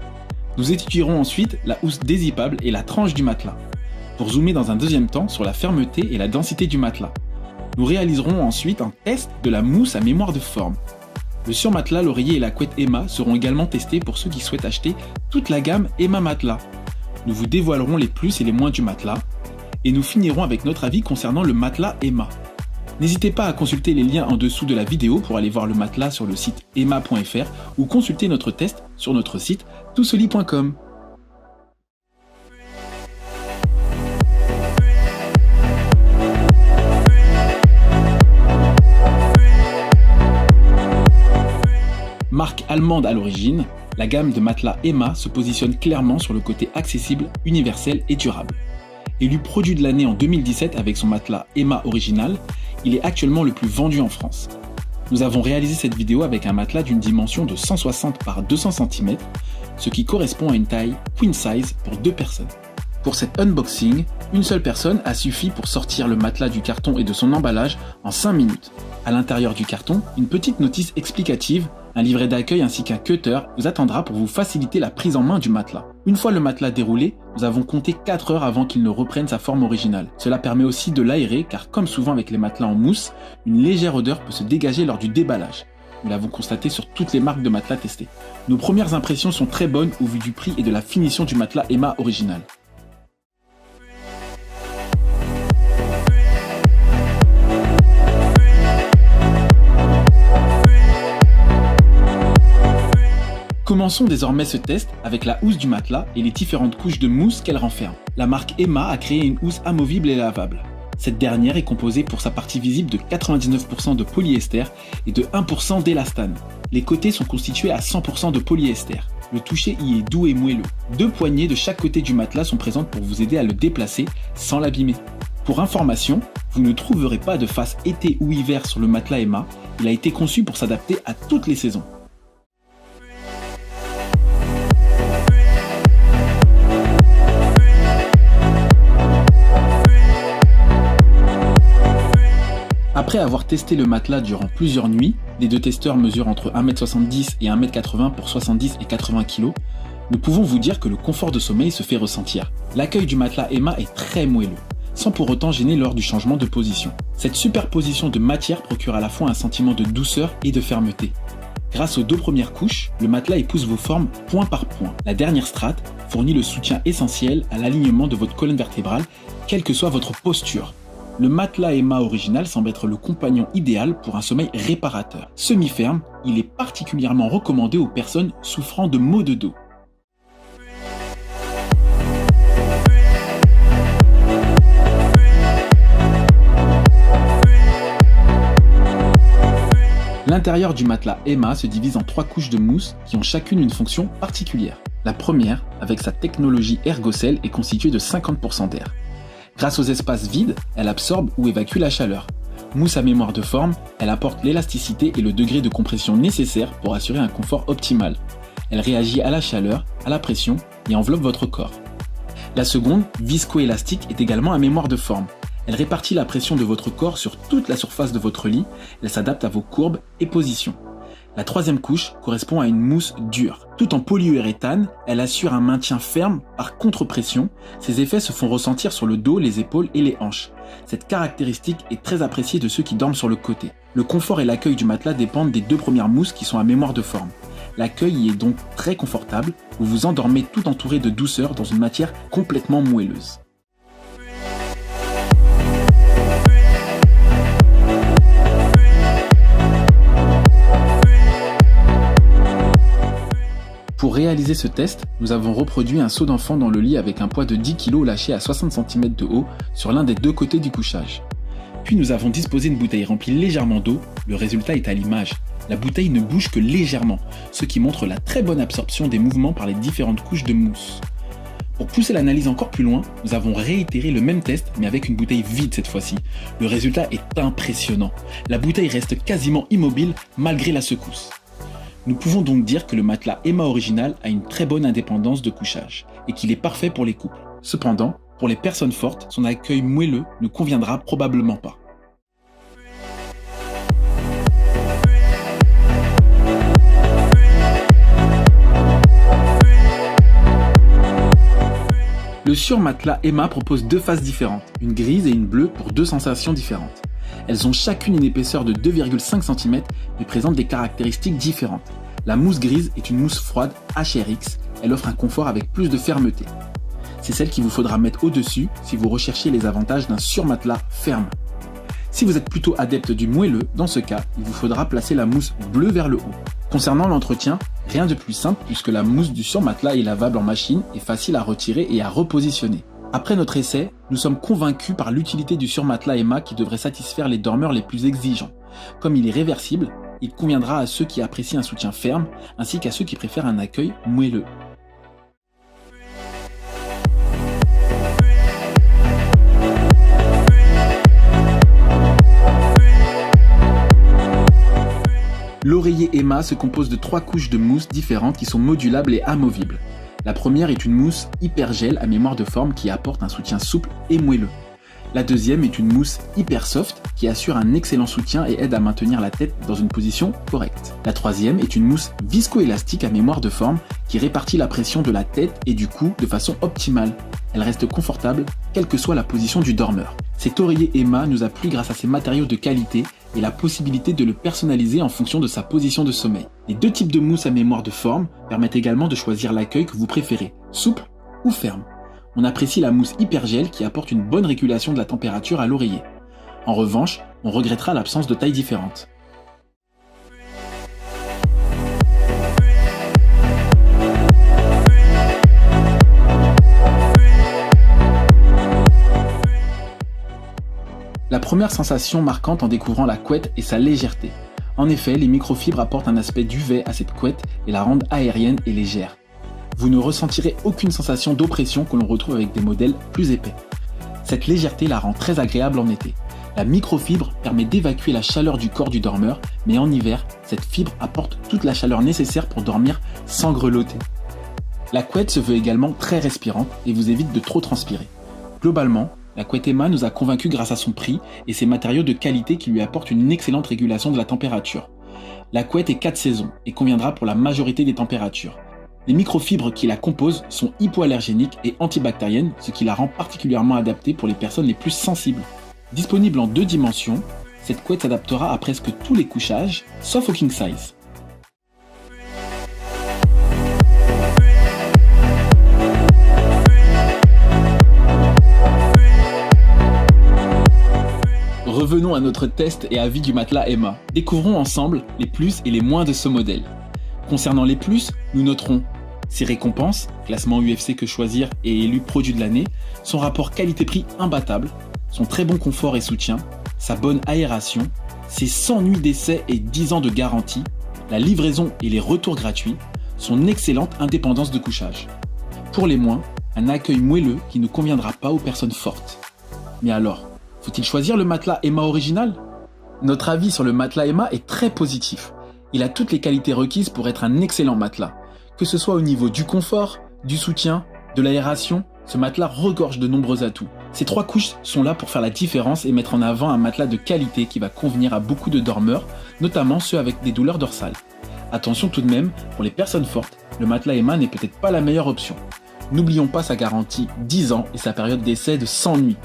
Nous étudierons ensuite la housse dézippable et la tranche du matelas, pour zoomer dans un deuxième temps sur la fermeté et la densité du matelas. Nous réaliserons ensuite un test de la mousse à mémoire de forme. Le surmatelas, l'oreiller et la couette Emma seront également testés pour ceux qui souhaitent acheter toute la gamme Emma Matelas. Nous vous dévoilerons les plus et les moins du matelas, et nous finirons avec notre avis concernant le matelas Emma. N'hésitez pas à consulter les liens en dessous de la vidéo pour aller voir le matelas sur le site emma.fr ou consulter notre test sur notre site toutcelit.com. Marque allemande à l'origine, la gamme de matelas Emma se positionne clairement sur le côté accessible, universel et durable. Élu produit de l'année en 2017 avec son matelas Emma original, il est actuellement le plus vendu en France. Nous avons réalisé cette vidéo avec un matelas d'une dimension de 160 par 200 cm, ce qui correspond à une taille queen size pour 2 personnes. Pour cet unboxing, une seule personne a suffi pour sortir le matelas du carton et de son emballage en 5 minutes. À l'intérieur du carton, une petite notice explicative, un livret d'accueil ainsi qu'un cutter vous attendra pour vous faciliter la prise en main du matelas. Une fois le matelas déroulé, nous avons compté 4 heures avant qu'il ne reprenne sa forme originale. Cela permet aussi de l'aérer car comme souvent avec les matelas en mousse, une légère odeur peut se dégager lors du déballage. Nous l'avons constaté sur toutes les marques de matelas testées. Nos premières impressions sont très bonnes au vu du prix et de la finition du matelas Emma original. Commençons désormais ce test avec la housse du matelas et les différentes couches de mousse qu'elle renferme. La marque Emma a créé une housse amovible et lavable. Cette dernière est composée pour sa partie visible de 99% de polyester et de 1% d'élastane. Les côtés sont constitués à 100% de polyester. Le toucher y est doux et moelleux. 2 poignées de chaque côté du matelas sont présentes pour vous aider à le déplacer sans l'abîmer. Pour information, vous ne trouverez pas de face été ou hiver sur le matelas Emma. Il a été conçu pour s'adapter à toutes les saisons. Après avoir testé le matelas durant plusieurs nuits, les 2 testeurs mesurent entre 1m70 et 1m80 pour 70 et 80 kg, nous pouvons vous dire que le confort de sommeil se fait ressentir. L'accueil du matelas Emma est très moelleux, sans pour autant gêner lors du changement de position. Cette superposition de matières procure à la fois un sentiment de douceur et de fermeté. Grâce aux 2 premières couches, le matelas épouse vos formes point par point. La dernière strate fournit le soutien essentiel à l'alignement de votre colonne vertébrale, quelle que soit votre posture. Le matelas Emma original semble être le compagnon idéal pour un sommeil réparateur. Semi-ferme, il est particulièrement recommandé aux personnes souffrant de maux de dos. L'intérieur du matelas Emma se divise en 3 couches de mousse qui ont chacune une fonction particulière. La première, avec sa technologie Ergocell, est constituée de 50% d'air. Grâce aux espaces vides, elle absorbe ou évacue la chaleur. Mousse à mémoire de forme, elle apporte l'élasticité et le degré de compression nécessaire pour assurer un confort optimal. Elle réagit à la chaleur, à la pression et enveloppe votre corps. La seconde, viscoélastique, est également à mémoire de forme. Elle répartit la pression de votre corps sur toute la surface de votre lit, elle s'adapte à vos courbes et positions. La troisième couche correspond à une mousse dure. Tout en polyuréthane, elle assure un maintien ferme par contre-pression. Ses effets se font ressentir sur le dos, les épaules et les hanches. Cette caractéristique est très appréciée de ceux qui dorment sur le côté. Le confort et l'accueil du matelas dépendent des 2 premières mousses qui sont à mémoire de forme. L'accueil y est donc très confortable, vous vous endormez tout entouré de douceur dans une matière complètement moelleuse. Pour réaliser ce test, nous avons reproduit un seau d'enfant dans le lit avec un poids de 10 kg lâché à 60 cm de haut sur l'un des 2 côtés du couchage. Puis nous avons disposé une bouteille remplie légèrement d'eau, le résultat est à l'image. La bouteille ne bouge que légèrement, ce qui montre la très bonne absorption des mouvements par les différentes couches de mousse. Pour pousser l'analyse encore plus loin, nous avons réitéré le même test mais avec une bouteille vide cette fois-ci. Le résultat est impressionnant. La bouteille reste quasiment immobile malgré la secousse. Nous pouvons donc dire que le matelas Emma original a une très bonne indépendance de couchage et qu'il est parfait pour les couples. Cependant, pour les personnes fortes, son accueil moelleux ne conviendra probablement pas. Le surmatelas Emma propose 2 faces différentes, une grise et une bleue pour 2 sensations différentes. Elles ont chacune une épaisseur de 2,5 cm mais présentent des caractéristiques différentes. La mousse grise est une mousse froide HRX, elle offre un confort avec plus de fermeté. C'est celle qu'il vous faudra mettre au-dessus si vous recherchez les avantages d'un surmatelas ferme. Si vous êtes plutôt adepte du moelleux, dans ce cas, il vous faudra placer la mousse bleue vers le haut. Concernant l'entretien, rien de plus simple puisque la mousse du surmatelas est lavable en machine et facile à retirer et à repositionner. Après notre essai, nous sommes convaincus par l'utilité du surmatelas Emma qui devrait satisfaire les dormeurs les plus exigeants. Comme il est réversible, il conviendra à ceux qui apprécient un soutien ferme ainsi qu'à ceux qui préfèrent un accueil moelleux. L'oreiller Emma se compose de 3 couches de mousse différentes qui sont modulables et amovibles. La première est une mousse hyper gel à mémoire de forme qui apporte un soutien souple et moelleux. La deuxième est une mousse hyper soft qui assure un excellent soutien et aide à maintenir la tête dans une position correcte. La troisième est une mousse viscoélastique à mémoire de forme qui répartit la pression de la tête et du cou de façon optimale. Elle reste confortable quelle que soit la position du dormeur. Cet oreiller Emma nous a plu grâce à ses matériaux de qualité et la possibilité de le personnaliser en fonction de sa position de sommeil. Les 2 types de mousse à mémoire de forme permettent également de choisir l'accueil que vous préférez, souple ou ferme. On apprécie la mousse hypergel qui apporte une bonne régulation de la température à l'oreiller. En revanche, on regrettera l'absence de tailles différentes. La première sensation marquante en découvrant la couette est sa légèreté. En effet, les microfibres apportent un aspect duvet à cette couette et la rendent aérienne et légère. Vous ne ressentirez aucune sensation d'oppression que l'on retrouve avec des modèles plus épais. Cette légèreté la rend très agréable en été. La microfibre permet d'évacuer la chaleur du corps du dormeur, mais en hiver, cette fibre apporte toute la chaleur nécessaire pour dormir sans grelotter. La couette se veut également très respirante et vous évite de trop transpirer. Globalement, la couette Emma nous a convaincus grâce à son prix et ses matériaux de qualité qui lui apportent une excellente régulation de la température. La couette est 4 saisons et conviendra pour la majorité des températures. Les microfibres qui la composent sont hypoallergéniques et antibactériennes, ce qui la rend particulièrement adaptée pour les personnes les plus sensibles. Disponible en 2 dimensions, cette couette s'adaptera à presque tous les couchages, sauf au king size. Revenons à notre test et avis du matelas Emma. Découvrons ensemble les plus et les moins de ce modèle. Concernant les plus, nous noterons ses récompenses, classement UFC que choisir et élu produit de l'année, son rapport qualité-prix imbattable, son très bon confort et soutien, sa bonne aération, ses 100 nuits d'essai et 10 ans de garantie, la livraison et les retours gratuits, son excellente indépendance de couchage. Pour les moins, un accueil moelleux qui ne conviendra pas aux personnes fortes. Mais alors, faut-il choisir le matelas Emma original ? Notre avis sur le matelas Emma est très positif. Il a toutes les qualités requises pour être un excellent matelas. Que ce soit au niveau du confort, du soutien, de l'aération, ce matelas regorge de nombreux atouts. Ces 3 couches sont là pour faire la différence et mettre en avant un matelas de qualité qui va convenir à beaucoup de dormeurs, notamment ceux avec des douleurs dorsales. Attention tout de même, pour les personnes fortes, le matelas Emma n'est peut-être pas la meilleure option. N'oublions pas sa garantie 10 ans et sa période d'essai de 100 nuits.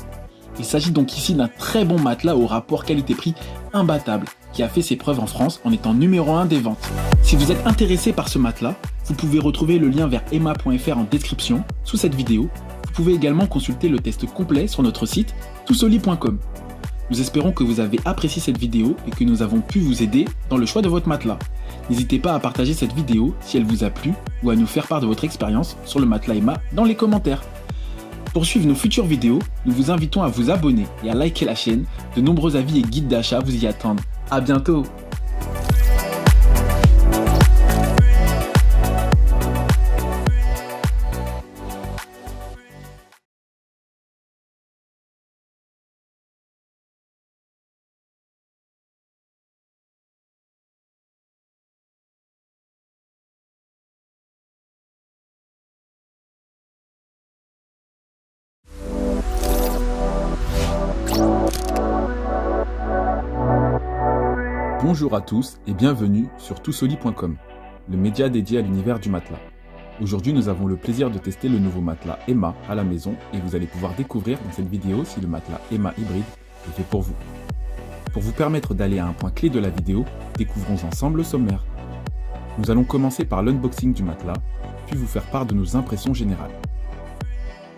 Il s'agit donc ici d'un très bon matelas au rapport qualité-prix imbattable, qui a fait ses preuves en France en étant numéro 1 des ventes. Si vous êtes intéressé par ce matelas, vous pouvez retrouver le lien vers emma.fr en description sous cette vidéo. Vous pouvez également consulter le test complet sur notre site toutsoli.com. Nous espérons que vous avez apprécié cette vidéo et que nous avons pu vous aider dans le choix de votre matelas. N'hésitez pas à partager cette vidéo si elle vous a plu ou à nous faire part de votre expérience sur le matelas Emma dans les commentaires. Pour suivre nos futures vidéos, nous vous invitons à vous abonner et à liker la chaîne. De nombreux avis et guides d'achat vous y attendent. À bientôt! Bonjour à tous et bienvenue sur toutsoli.com, le média dédié à l'univers du matelas. Aujourd'hui, nous avons le plaisir de tester le nouveau matelas Emma à la maison et vous allez pouvoir découvrir dans cette vidéo si le matelas Emma hybride est fait pour vous. Pour vous permettre d'aller à un point clé de la vidéo, découvrons ensemble le sommaire. Nous allons commencer par l'unboxing du matelas, puis vous faire part de nos impressions générales.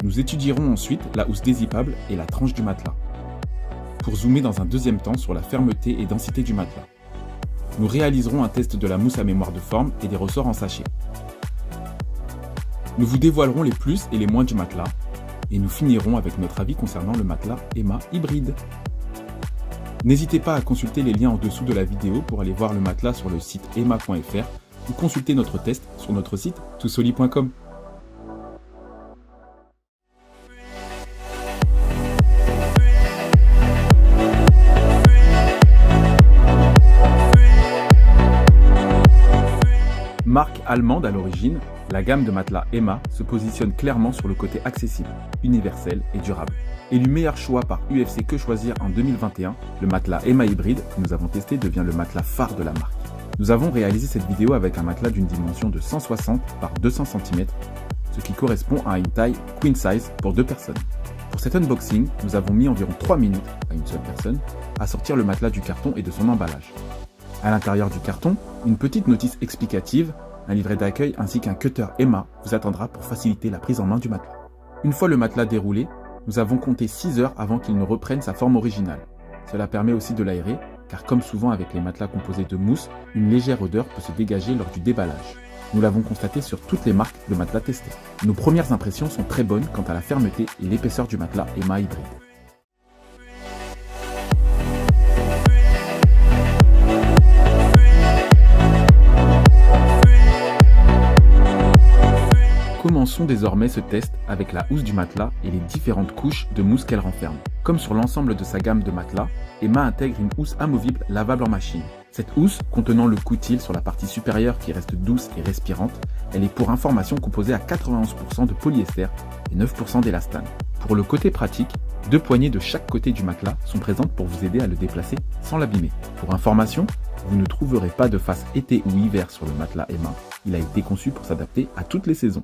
Nous étudierons ensuite la housse dézippable et la tranche du matelas, pour zoomer dans un deuxième temps sur la fermeté et densité du matelas. Nous réaliserons un test de la mousse à mémoire de forme et des ressorts en sachet. Nous vous dévoilerons les plus et les moins du matelas, et nous finirons avec notre avis concernant le matelas Emma hybride. N'hésitez pas à consulter les liens en dessous de la vidéo pour aller voir le matelas sur le site emma.fr ou consulter notre test sur notre site toutsoli.com. Marque allemande à l'origine, la gamme de matelas Emma se positionne clairement sur le côté accessible, universel et durable. Élu meilleur choix par UFC Que Choisir en 2021, le matelas Emma hybride que nous avons testé devient le matelas phare de la marque. Nous avons réalisé cette vidéo avec un matelas d'une dimension de 160 par 200 cm, ce qui correspond à une taille queen size pour 2 personnes. Pour cet unboxing, nous avons mis environ 3 minutes, à une seule personne, à sortir le matelas du carton et de son emballage. À l'intérieur du carton, une petite notice explicative, un livret d'accueil ainsi qu'un cutter Emma vous attendra pour faciliter la prise en main du matelas. Une fois le matelas déroulé, nous avons compté 6 heures avant qu'il ne reprenne sa forme originale. Cela permet aussi de l'aérer, car comme souvent avec les matelas composés de mousse, une légère odeur peut se dégager lors du déballage. Nous l'avons constaté sur toutes les marques de matelas testés. Nos premières impressions sont très bonnes quant à la fermeté et l'épaisseur du matelas Emma hybride. Commençons désormais ce test avec la housse du matelas et les différentes couches de mousse qu'elle renferme. Comme sur l'ensemble de sa gamme de matelas, Emma intègre une housse amovible lavable en machine. Cette housse, contenant le coutil sur la partie supérieure qui reste douce et respirante, elle est pour information composée à 91% de polyester et 9% d'élastane. Pour le côté pratique, 2 poignées de chaque côté du matelas sont présentes pour vous aider à le déplacer sans l'abîmer. Pour information, vous ne trouverez pas de face été ou hiver sur le matelas Emma. Il a été conçu pour s'adapter à toutes les saisons.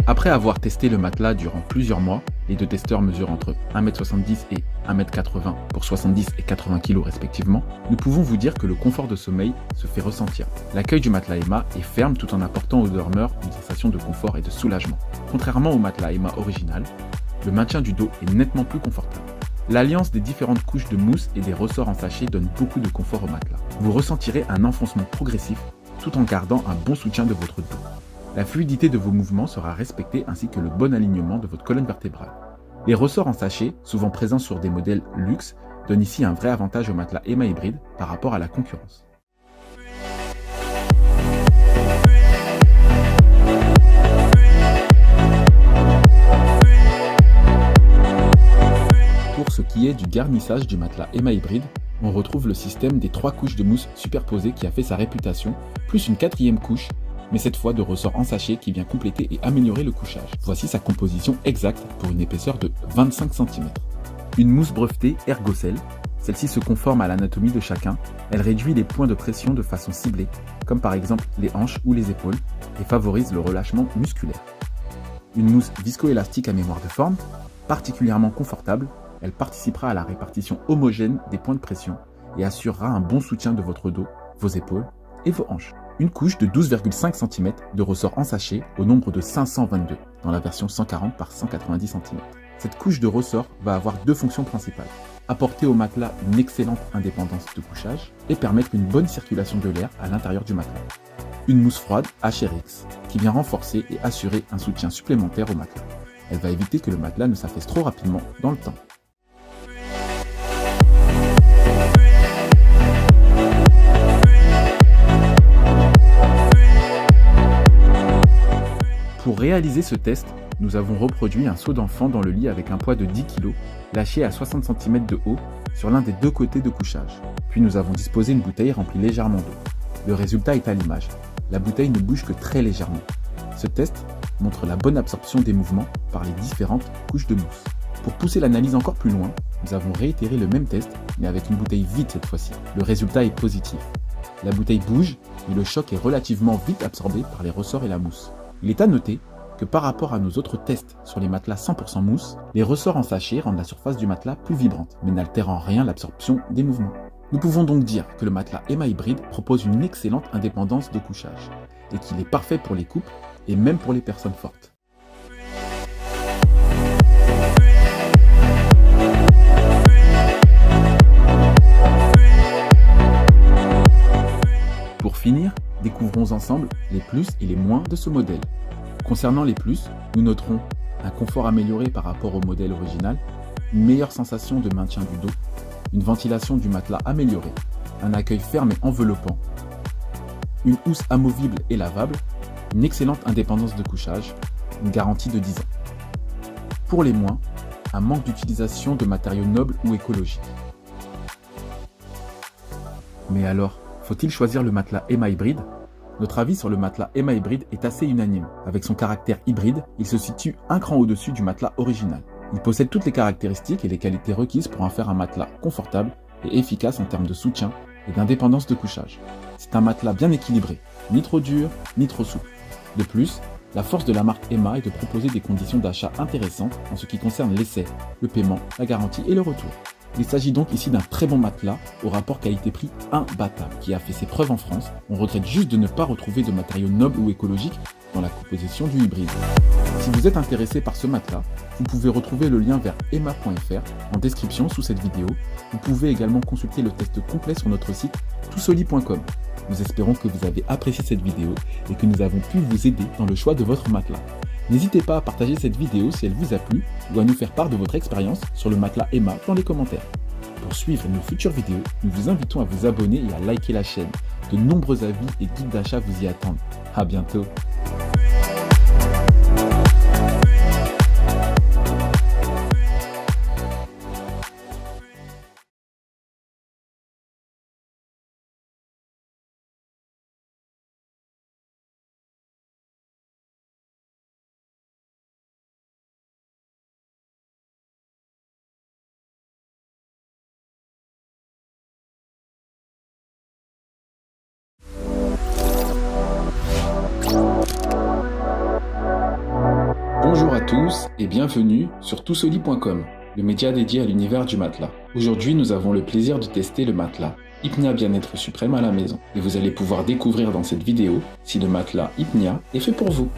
Après avoir testé le matelas durant plusieurs mois, les 2 testeurs mesurent entre 1m70 et 1m80 pour 70 et 80 kg respectivement, nous pouvons vous dire que le confort de sommeil se fait ressentir. L'accueil du matelas Emma est ferme tout en apportant aux dormeurs une sensation de confort et de soulagement. Contrairement au matelas Emma original, le maintien du dos est nettement plus confortable. L'alliance des différentes couches de mousse et des ressorts en sachet donne beaucoup de confort au matelas. Vous ressentirez un enfoncement progressif tout en gardant un bon soutien de votre dos. La fluidité de vos mouvements sera respectée ainsi que le bon alignement de votre colonne vertébrale. Les ressorts en sachet, souvent présents sur des modèles luxe, donnent ici un vrai avantage au matelas EMA hybride par rapport à la concurrence. Pour ce qui est du garnissage du matelas EMA hybride, on retrouve le système des 3 couches de mousse superposées qui a fait sa réputation, plus une 4e couche, mais cette fois de ressort en sachet qui vient compléter et améliorer le couchage. Voici sa composition exacte pour une épaisseur de 25 cm. Une mousse brevetée Ergocell. Celle-ci se conforme à l'anatomie de chacun, elle réduit les points de pression de façon ciblée, comme par exemple les hanches ou les épaules, et favorise le relâchement musculaire. Une mousse viscoélastique à mémoire de forme, particulièrement confortable, elle participera à la répartition homogène des points de pression et assurera un bon soutien de votre dos, vos épaules et vos hanches. Une couche de 12,5 cm de ressort en sachet au nombre de 522 dans la version 140 par 190 cm. Cette couche de ressort va avoir 2 fonctions principales. Apporter au matelas une excellente indépendance de couchage et permettre une bonne circulation de l'air à l'intérieur du matelas. Une mousse froide HRX qui vient renforcer et assurer un soutien supplémentaire au matelas. Elle va éviter que le matelas ne s'affaisse trop rapidement dans le temps. Pour réaliser ce test, nous avons reproduit un seau d'enfant dans le lit avec un poids de 10 kg, lâché à 60 cm de haut sur l'un des 2 côtés de couchage. Puis nous avons disposé une bouteille remplie légèrement d'eau. Le résultat est à l'image. La bouteille ne bouge que très légèrement. Ce test montre la bonne absorption des mouvements par les différentes couches de mousse. Pour pousser l'analyse encore plus loin, nous avons réitéré le même test, mais avec une bouteille vide cette fois-ci. Le résultat est positif. La bouteille bouge, mais le choc est relativement vite absorbé par les ressorts et la mousse. Il est à noter que par rapport à nos autres tests sur les matelas 100% mousse, les ressorts en sachet rendent la surface du matelas plus vibrante, mais n'altèrent en rien l'absorption des mouvements. Nous pouvons donc dire que le matelas EMA hybride propose une excellente indépendance de couchage, et qu'il est parfait pour les couples et même pour les personnes fortes. Pour finir, découvrons ensemble les plus et les moins de ce modèle. Concernant les plus, nous noterons un confort amélioré par rapport au modèle original, une meilleure sensation de maintien du dos, une ventilation du matelas améliorée, un accueil ferme et enveloppant, une housse amovible et lavable, une excellente indépendance de couchage, une garantie de 10 ans. Pour les moins, un manque d'utilisation de matériaux nobles ou écologiques. Mais alors, faut-il choisir le matelas EMA hybride ? Notre avis sur le matelas EMA hybride est assez unanime. Avec son caractère hybride, il se situe un cran au-dessus du matelas original. Il possède toutes les caractéristiques et les qualités requises pour en faire un matelas confortable et efficace en termes de soutien et d'indépendance de couchage. C'est un matelas bien équilibré, ni trop dur, ni trop souple. De plus, la force de la marque EMA est de proposer des conditions d'achat intéressantes en ce qui concerne l'essai, le paiement, la garantie et le retour. Il s'agit donc ici d'un très bon matelas au rapport qualité-prix imbattable qui a fait ses preuves en France. On regrette juste de ne pas retrouver de matériaux nobles ou écologiques dans la composition du hybride. Si vous êtes intéressé par ce matelas, vous pouvez retrouver le lien vers ema.fr en description sous cette vidéo. Vous pouvez également consulter le test complet sur notre site toussoli.com. Nous espérons que vous avez apprécié cette vidéo et que nous avons pu vous aider dans le choix de votre matelas. N'hésitez pas à partager cette vidéo si elle vous a plu ou à nous faire part de votre expérience sur le matelas EMA dans les commentaires. Pour suivre nos futures vidéos, nous vous invitons à vous abonner et à liker la chaîne. De nombreux avis et guides d'achat vous y attendent. À bientôt. Bonjour à tous et bienvenue sur toussoli.com, le média dédié à l'univers du matelas. Aujourd'hui, nous avons le plaisir de tester le matelas Hypnia Bien-être Suprême à la maison. Et vous allez pouvoir découvrir dans cette vidéo si le matelas Hypnia est fait pour vous.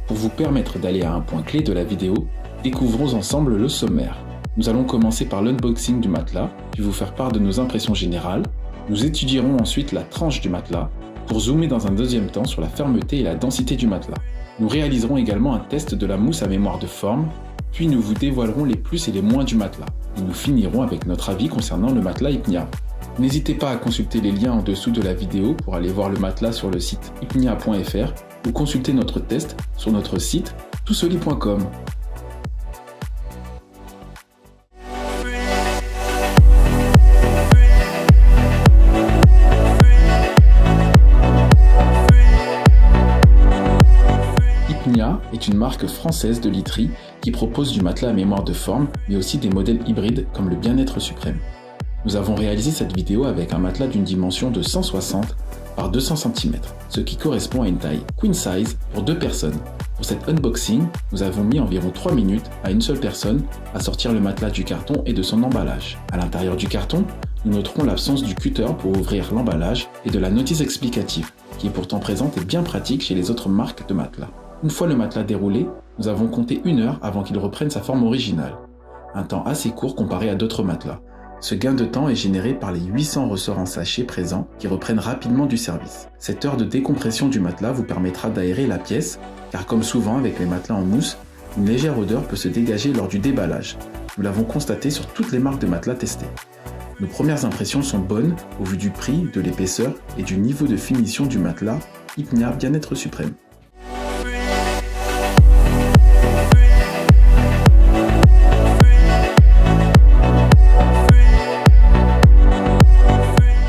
Pour vous permettre d'aller à un point clé de la vidéo, découvrons ensemble le sommaire. Nous allons commencer par l'unboxing du matelas, puis vous faire part de nos impressions générales. Nous étudierons ensuite la tranche du matelas pour zoomer dans un deuxième temps sur la fermeté et la densité du matelas. Nous réaliserons également un test de la mousse à mémoire de forme, puis nous vous dévoilerons les plus et les moins du matelas. Et nous finirons avec notre avis concernant le matelas Hypnia. N'hésitez pas à consulter les liens en dessous de la vidéo pour aller voir le matelas sur le site hypnia.fr ou consulter notre test sur notre site toutsoli.com. Hypnia est une marque française de literie qui propose du matelas à mémoire de forme, mais aussi des modèles hybrides comme le Bien-être Suprême. Nous avons réalisé cette vidéo avec un matelas d'une dimension de 160 par 200 cm, ce qui correspond à une taille queen size pour 2 personnes. Pour cet unboxing, nous avons mis environ 3 minutes à une seule personne à sortir le matelas du carton et de son emballage. À l'intérieur du carton, nous noterons l'absence du cutter pour ouvrir l'emballage et de la notice explicative, qui est pourtant présente et bien pratique chez les autres marques de matelas. Une fois le matelas déroulé, nous avons compté 1 heure avant qu'il reprenne sa forme originale. Un temps assez court comparé à d'autres matelas. Ce gain de temps est généré par les 800 ressorts en sachet présents qui reprennent rapidement du service. Cette heure de décompression du matelas vous permettra d'aérer la pièce, car comme souvent avec les matelas en mousse, une légère odeur peut se dégager lors du déballage. Nous l'avons constaté sur toutes les marques de matelas testées. Nos premières impressions sont bonnes au vu du prix, de l'épaisseur et du niveau de finition du matelas Hypnia Bien-être Suprême.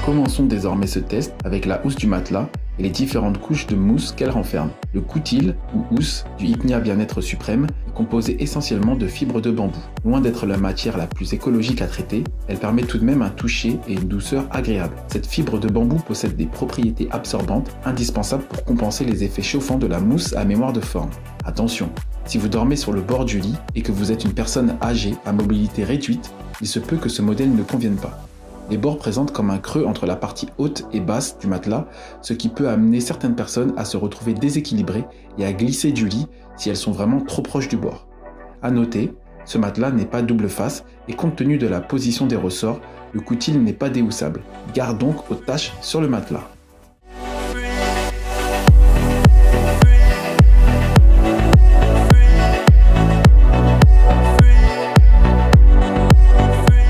Commençons désormais ce test avec la housse du matelas et les différentes couches de mousse qu'elle renferme. Le coutil ou housse du Hypnia Bien-être Suprême est composé essentiellement de fibres de bambou. Loin d'être la matière la plus écologique à traiter, elle permet tout de même un toucher et une douceur agréable. Cette fibre de bambou possède des propriétés absorbantes indispensables pour compenser les effets chauffants de la mousse à mémoire de forme. Attention, si vous dormez sur le bord du lit et que vous êtes une personne âgée à mobilité réduite, il se peut que ce modèle ne convienne pas. Les bords présentent comme un creux entre la partie haute et basse du matelas, ce qui peut amener certaines personnes à se retrouver déséquilibrées et à glisser du lit si elles sont vraiment trop proches du bord. À noter, ce matelas n'est pas double face et compte tenu de la position des ressorts, le coutil n'est pas déhoussable. Garde donc aux tâches sur le matelas.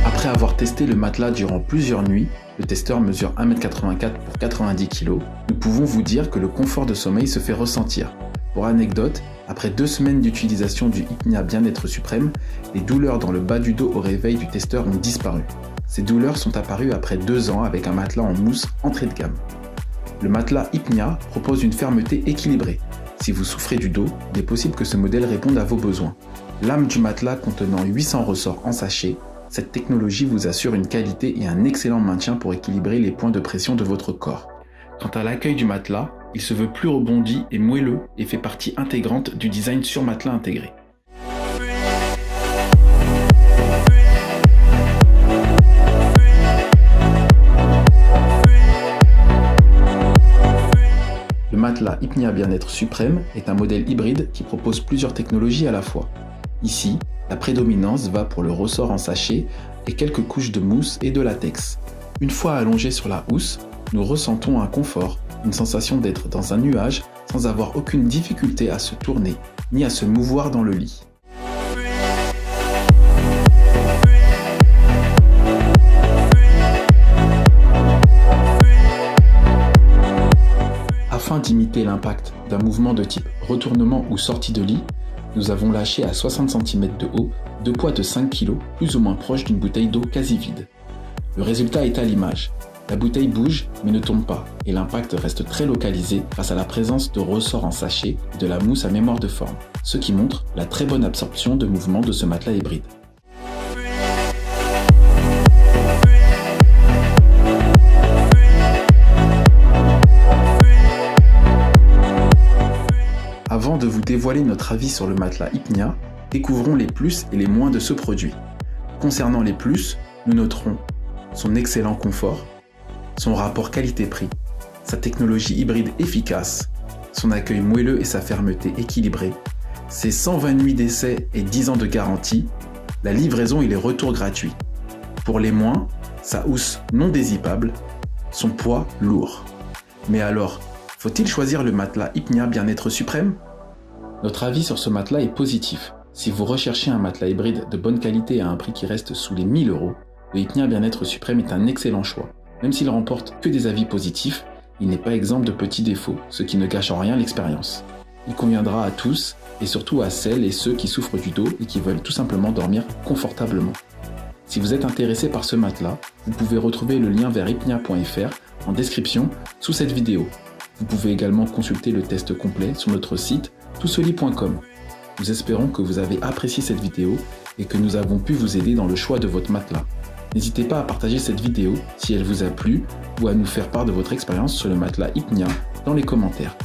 Après avoir testé le matelas durant plusieurs nuits, le testeur mesure 1,84 m pour 90 kg, nous pouvons vous dire que le confort de sommeil se fait ressentir. Pour anecdote, après 2 semaines d'utilisation du Hypnia Bien-être Suprême, les douleurs dans le bas du dos au réveil du testeur ont disparu. Ces douleurs sont apparues après 2 ans avec un matelas en mousse entrée de gamme. Le matelas Hypnia propose une fermeté équilibrée. Si vous souffrez du dos, il est possible que ce modèle réponde à vos besoins. Lame du matelas contenant 800 ressorts en sachet, cette technologie vous assure une qualité et un excellent maintien pour équilibrer les points de pression de votre corps. Quant à l'accueil du matelas, il se veut plus rebondi et moelleux et fait partie intégrante du design sur matelas intégré. Le matelas Hypnia Bien-être Suprême est un modèle hybride qui propose plusieurs technologies à la fois. Ici, la prédominance va pour le ressort en sachet et quelques couches de mousse et de latex. Une fois allongé sur la housse, nous ressentons un confort, une sensation d'être dans un nuage sans avoir aucune difficulté à se tourner ni à se mouvoir dans le lit. Afin d'imiter l'impact d'un mouvement de type retournement ou sortie de lit, nous avons lâché à 60 cm de haut 2 poids de 5 kg, plus ou moins proches d'une bouteille d'eau quasi vide. Le résultat est à l'image. La bouteille bouge mais ne tombe pas, et l'impact reste très localisé grâce à la présence de ressorts en sachet et de la mousse à mémoire de forme, ce qui montre la très bonne absorption de mouvement de ce matelas hybride. Avant de vous dévoiler notre avis sur le matelas Hypnia, découvrons les plus et les moins de ce produit. Concernant les plus, nous noterons son excellent confort, son rapport qualité-prix, sa technologie hybride efficace, son accueil moelleux et sa fermeté équilibrée, ses 120 nuits d'essai et 10 ans de garantie, la livraison et les retours gratuits. Pour les moins, sa housse non dézippable, son poids lourd. Mais alors, faut-il choisir le matelas Hypnia Bien-être Suprême? Notre avis sur ce matelas est positif. Si vous recherchez un matelas hybride de bonne qualité à un prix qui reste sous les 1000 €, le Hypnia Bien-être Suprême est un excellent choix. Même s'il remporte que des avis positifs, il n'est pas exempt de petits défauts, ce qui ne gâche en rien l'expérience. Il conviendra à tous, et surtout à celles et ceux qui souffrent du dos et qui veulent tout simplement dormir confortablement. Si vous êtes intéressé par ce matelas, vous pouvez retrouver le lien vers hypnia.fr en description sous cette vidéo. Vous pouvez également consulter le test complet sur notre site toutsoli.com. Nous espérons que vous avez apprécié cette vidéo et que nous avons pu vous aider dans le choix de votre matelas. N'hésitez pas à partager cette vidéo si elle vous a plu ou à nous faire part de votre expérience sur le matelas Hypnia dans les commentaires.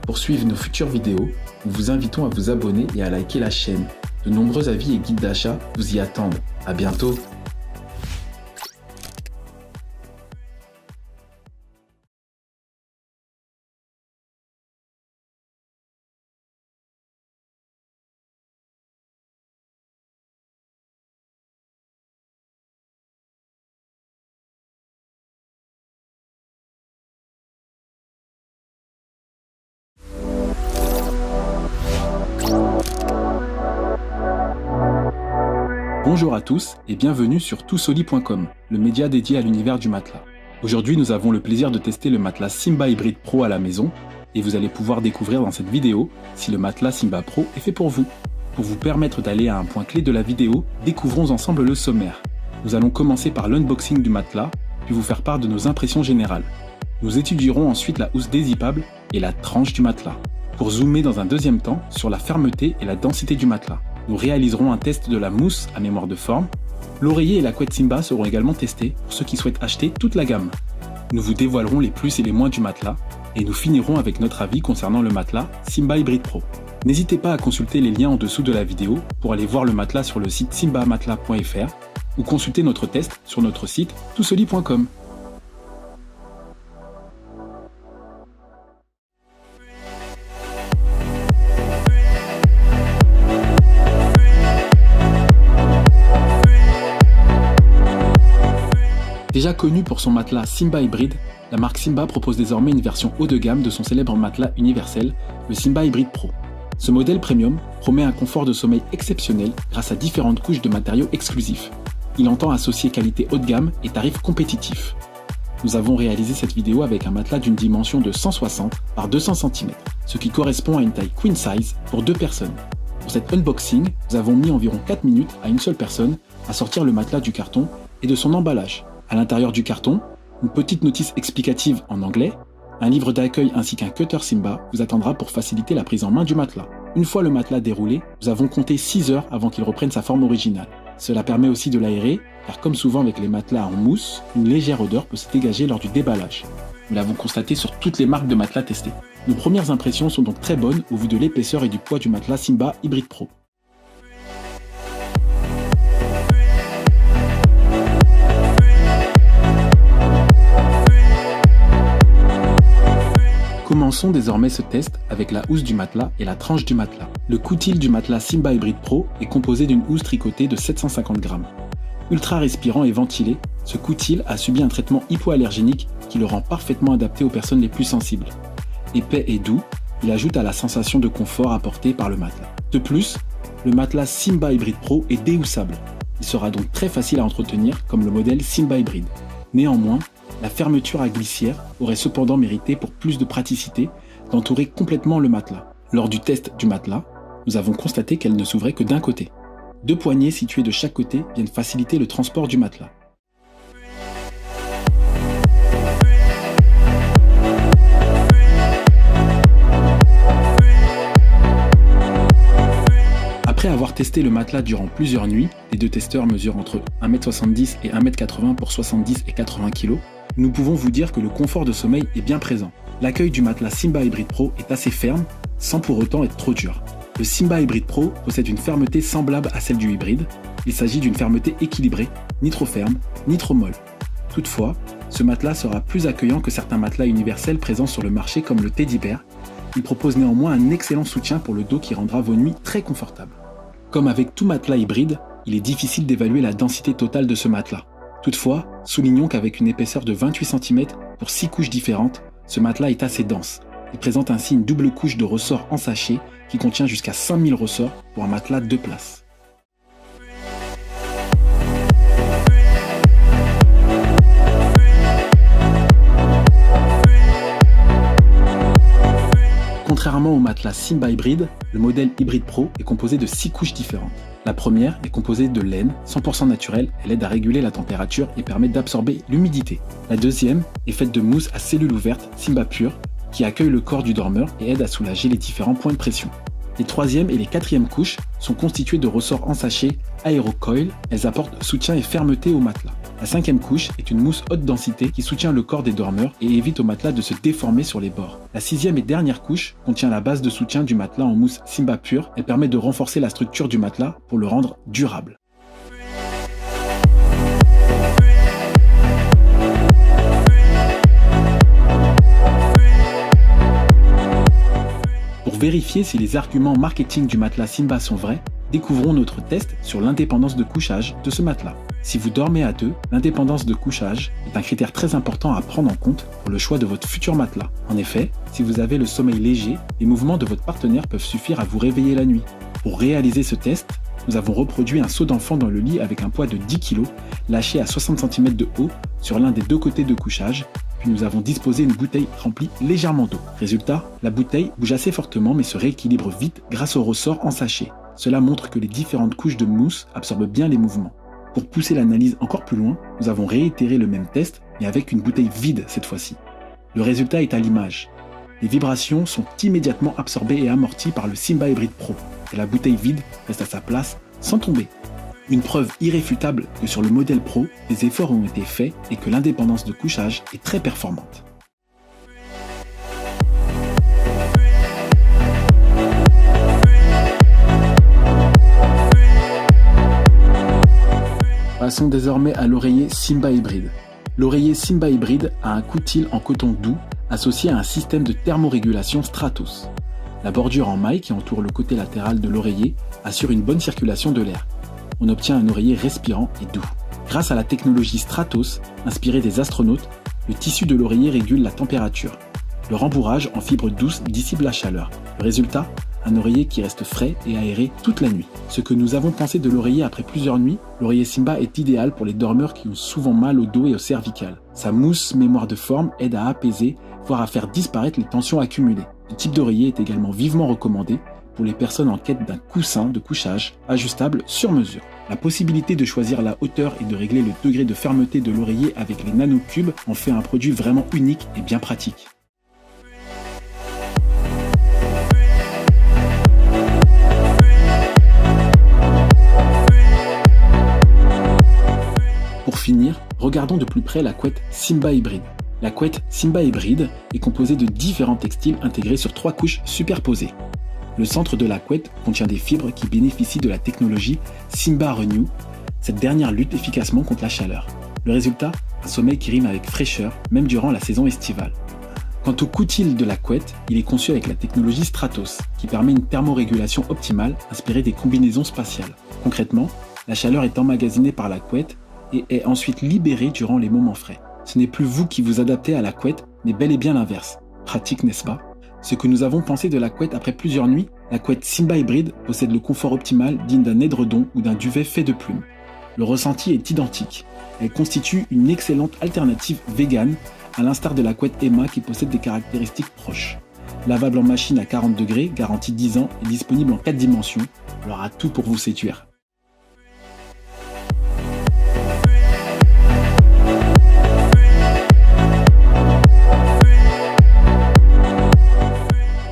Pour suivre nos futures vidéos, nous vous invitons à vous abonner et à liker la chaîne. De nombreux avis et guides d'achat vous y attendent. À bientôt! Bonjour à tous et bienvenue sur toutsoli.com, le média dédié à l'univers du matelas. Aujourd'hui, nous avons le plaisir de tester le matelas Simba Hybrid Pro à la maison et vous allez pouvoir découvrir dans cette vidéo si le matelas Simba Pro est fait pour vous. Pour vous permettre d'aller à un point clé de la vidéo, découvrons ensemble le sommaire. Nous allons commencer par l'unboxing du matelas, puis vous faire part de nos impressions générales. Nous étudierons ensuite la housse dézippable et la tranche du matelas, pour zoomer dans un deuxième temps sur la fermeté et la densité du matelas. Nous réaliserons un test de la mousse à mémoire de forme. L'oreiller et la couette Simba seront également testés pour ceux qui souhaitent acheter toute la gamme. Nous vous dévoilerons les plus et les moins du matelas et nous finirons avec notre avis concernant le matelas Simba Hybrid Pro. N'hésitez pas à consulter les liens en dessous de la vidéo pour aller voir le matelas sur le site simbamatelas.fr ou consulter notre test sur notre site toutsoli.com. Déjà connue pour son matelas Simba Hybrid, la marque Simba propose désormais une version haut de gamme de son célèbre matelas universel, le Simba Hybrid Pro. Ce modèle premium promet un confort de sommeil exceptionnel grâce à différentes couches de matériaux exclusifs. Il entend associer qualité haut de gamme et tarifs compétitifs. Nous avons réalisé cette vidéo avec un matelas d'une dimension de 160 par 200 cm, ce qui correspond à une taille queen size pour 2 personnes. Pour cet unboxing, nous avons mis environ 4 minutes à une seule personne à sortir le matelas du carton et de son emballage. À l'intérieur du carton, une petite notice explicative en anglais, un livre d'accueil ainsi qu'un cutter Simba vous attendra pour faciliter la prise en main du matelas. Une fois le matelas déroulé, nous avons compté 6 heures avant qu'il reprenne sa forme originale. Cela permet aussi de l'aérer, car comme souvent avec les matelas en mousse, une légère odeur peut se dégager lors du déballage. Nous l'avons constaté sur toutes les marques de matelas testées. Nos premières impressions sont donc très bonnes au vu de l'épaisseur et du poids du matelas Simba Hybrid Pro. Commençons désormais ce test avec la housse du matelas et la tranche du matelas. Le coutil du matelas Simba Hybrid Pro est composé d'une housse tricotée de 750 grammes. Ultra respirant et ventilé, ce coutil a subi un traitement hypoallergénique qui le rend parfaitement adapté aux personnes les plus sensibles. Épais et doux, il ajoute à la sensation de confort apportée par le matelas. De plus, le matelas Simba Hybrid Pro est déhoussable. Il sera donc très facile à entretenir comme le modèle Simba Hybrid. Néanmoins, la fermeture à glissière aurait cependant mérité pour plus de praticité d'entourer complètement le matelas. Lors du test du matelas, nous avons constaté qu'elle ne s'ouvrait que d'un côté. 2 poignées situées de chaque côté viennent faciliter le transport du matelas. Après avoir testé le matelas durant plusieurs nuits, les 2 testeurs mesurent entre 1m70 et 1m80 pour 70 et 80 kg, nous pouvons vous dire que le confort de sommeil est bien présent. L'accueil du matelas Simba Hybrid Pro est assez ferme, sans pour autant être trop dur. Le Simba Hybrid Pro possède une fermeté semblable à celle du hybride. Il s'agit d'une fermeté équilibrée, ni trop ferme, ni trop molle. Toutefois, ce matelas sera plus accueillant que certains matelas universels présents sur le marché comme le Teddy Bear. Il propose néanmoins un excellent soutien pour le dos qui rendra vos nuits très confortables. Comme avec tout matelas hybride, il est difficile d'évaluer la densité totale de ce matelas. Toutefois, soulignons qu'avec une épaisseur de 28 cm pour 6 couches différentes, Ce matelas est assez dense. Il présente ainsi une double couche de ressorts en sachet qui contient jusqu'à 5000 ressorts pour un matelas 2 places. Contrairement au matelas Simba Hybrid, le modèle Hybrid Pro est composé de 6 couches différentes. La première est composée de laine 100% naturelle, elle aide à réguler la température et permet d'absorber l'humidité. La deuxième est faite de mousse à cellules ouvertes Simba Pure, qui accueille le corps du dormeur et aide à soulager les différents points de pression. Les troisième et les quatrièmes couches sont constituées de ressorts en sachet Aerocoil, elles apportent soutien et fermeté au matelas. La cinquième couche est une mousse haute densité qui soutient le corps des dormeurs et évite au matelas de se déformer sur les bords. La sixième et dernière couche contient la base de soutien du matelas en mousse Simba Pure, elle permet de renforcer la structure du matelas pour le rendre durable. Pour vérifier si les arguments marketing du matelas Simba sont vrais, découvrons notre test sur l'indépendance de couchage de ce matelas. Si vous dormez à deux, l'indépendance de couchage est un critère très important à prendre en compte pour le choix de votre futur matelas. En effet, si vous avez le sommeil léger, les mouvements de votre partenaire peuvent suffire à vous réveiller la nuit. Pour réaliser ce test, nous avons reproduit un seau d'enfant dans le lit avec un poids de 10 kg, lâché à 60 cm de haut sur l'un des deux côtés de couchage, puis nous avons disposé une bouteille remplie légèrement d'eau. Résultat, la bouteille bouge assez fortement mais se rééquilibre vite grâce au ressort en sachet. Cela montre que les différentes couches de mousse absorbent bien les mouvements. Pour pousser l'analyse encore plus loin, nous avons réitéré le même test, mais avec une bouteille vide cette fois-ci. Le résultat est à l'image. Les vibrations sont immédiatement absorbées et amorties par le Simba Hybrid Pro, et la bouteille vide reste à sa place sans tomber. Une preuve irréfutable que sur le modèle Pro, des efforts ont été faits et que l'indépendance de couchage est très performante. Passons désormais à l'oreiller Simba Hybrid. L'oreiller Simba Hybrid a un coutil en coton doux associé à un système de thermorégulation Stratos. La bordure en maille qui entoure le côté latéral de l'oreiller assure une bonne circulation de l'air. On obtient un oreiller respirant et doux. Grâce à la technologie Stratos, inspirée des astronautes, le tissu de l'oreiller régule la température. Le rembourrage en fibre douce dissipe la chaleur. Le résultat, un oreiller qui reste frais et aéré toute la nuit. Ce que nous avons pensé de l'oreiller après plusieurs nuits, l'oreiller Simba est idéal pour les dormeurs qui ont souvent mal au dos et au cervical. Sa mousse mémoire de forme aide à apaiser, voire à faire disparaître les tensions accumulées. Ce type d'oreiller est également vivement recommandé pour les personnes en quête d'un coussin de couchage ajustable sur mesure. La possibilité de choisir la hauteur et de régler le degré de fermeté de l'oreiller avec les nanocubes en fait un produit vraiment unique et bien pratique. Pour finir, regardons de plus près la couette Simba Hybrid. La couette Simba Hybrid est composée de différents textiles intégrés sur 3 couches superposées. Le centre de la couette contient des fibres qui bénéficient de la technologie Simba Renew. Cette dernière lutte efficacement contre la chaleur. Le résultat, un sommeil qui rime avec fraîcheur, même durant la saison estivale. Quant au coutil de la couette, il est conçu avec la technologie Stratos, qui permet une thermorégulation optimale inspirée des combinaisons spatiales. Concrètement, la chaleur est emmagasinée par la couette et est ensuite libérée durant les moments frais. Ce n'est plus vous qui vous adaptez à la couette, mais bel et bien l'inverse. Pratique, n'est-ce pas ? Ce que nous avons pensé de la couette après plusieurs nuits, la couette Simba Hybrid possède le confort optimal digne d'un édredon ou d'un duvet fait de plumes. Le ressenti est identique. Elle constitue une excellente alternative végane, à l'instar de la couette Emma qui possède des caractéristiques proches. Lavable en machine à 40 degrés, garantie 10 ans et disponible en 4 dimensions. Elle aura tout pour vous séduire.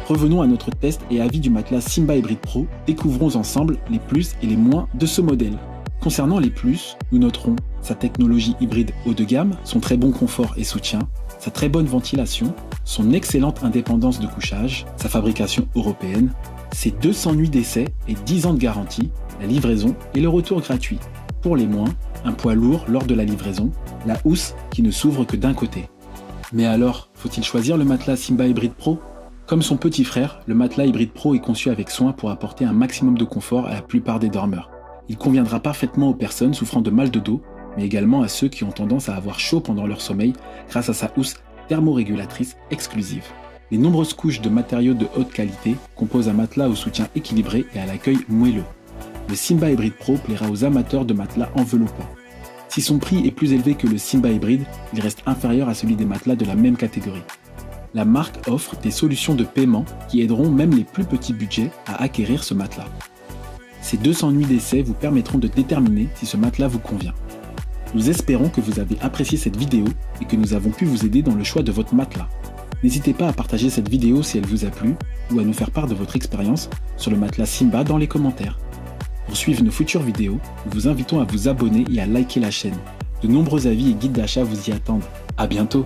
Revenons à notre test et avis du matelas Simba Hybrid Pro, découvrons ensemble les plus et les moins de ce modèle. Concernant les plus, nous noterons sa technologie hybride haut de gamme, son très bon confort et soutien, sa très bonne ventilation, son excellente indépendance de couchage, sa fabrication européenne, ses 200 nuits d'essai et 10 ans de garantie, la livraison et le retour gratuit. Pour les moins, un poids lourd lors de la livraison, la housse qui ne s'ouvre que d'un côté. Mais alors, faut-il choisir le matelas Simba Hybrid Pro ? Comme son petit frère, le matelas Hybrid Pro est conçu avec soin pour apporter un maximum de confort à la plupart des dormeurs. Il conviendra parfaitement aux personnes souffrant de mal de dos, mais également à ceux qui ont tendance à avoir chaud pendant leur sommeil grâce à sa housse thermorégulatrice exclusive. Les nombreuses couches de matériaux de haute qualité composent un matelas au soutien équilibré et à l'accueil moelleux. Le Simba Hybrid Pro plaira aux amateurs de matelas enveloppants. Si son prix est plus élevé que le Simba Hybrid, il reste inférieur à celui des matelas de la même catégorie. La marque offre des solutions de paiement qui aideront même les plus petits budgets à acquérir ce matelas. Ces 200 nuits d'essai vous permettront de déterminer si ce matelas vous convient. Nous espérons que vous avez apprécié cette vidéo et que nous avons pu vous aider dans le choix de votre matelas. N'hésitez pas à partager cette vidéo si elle vous a plu ou à nous faire part de votre expérience sur le matelas Simba dans les commentaires. Pour suivre nos futures vidéos, nous vous invitons à vous abonner et à liker la chaîne. De nombreux avis et guides d'achat vous y attendent. À bientôt!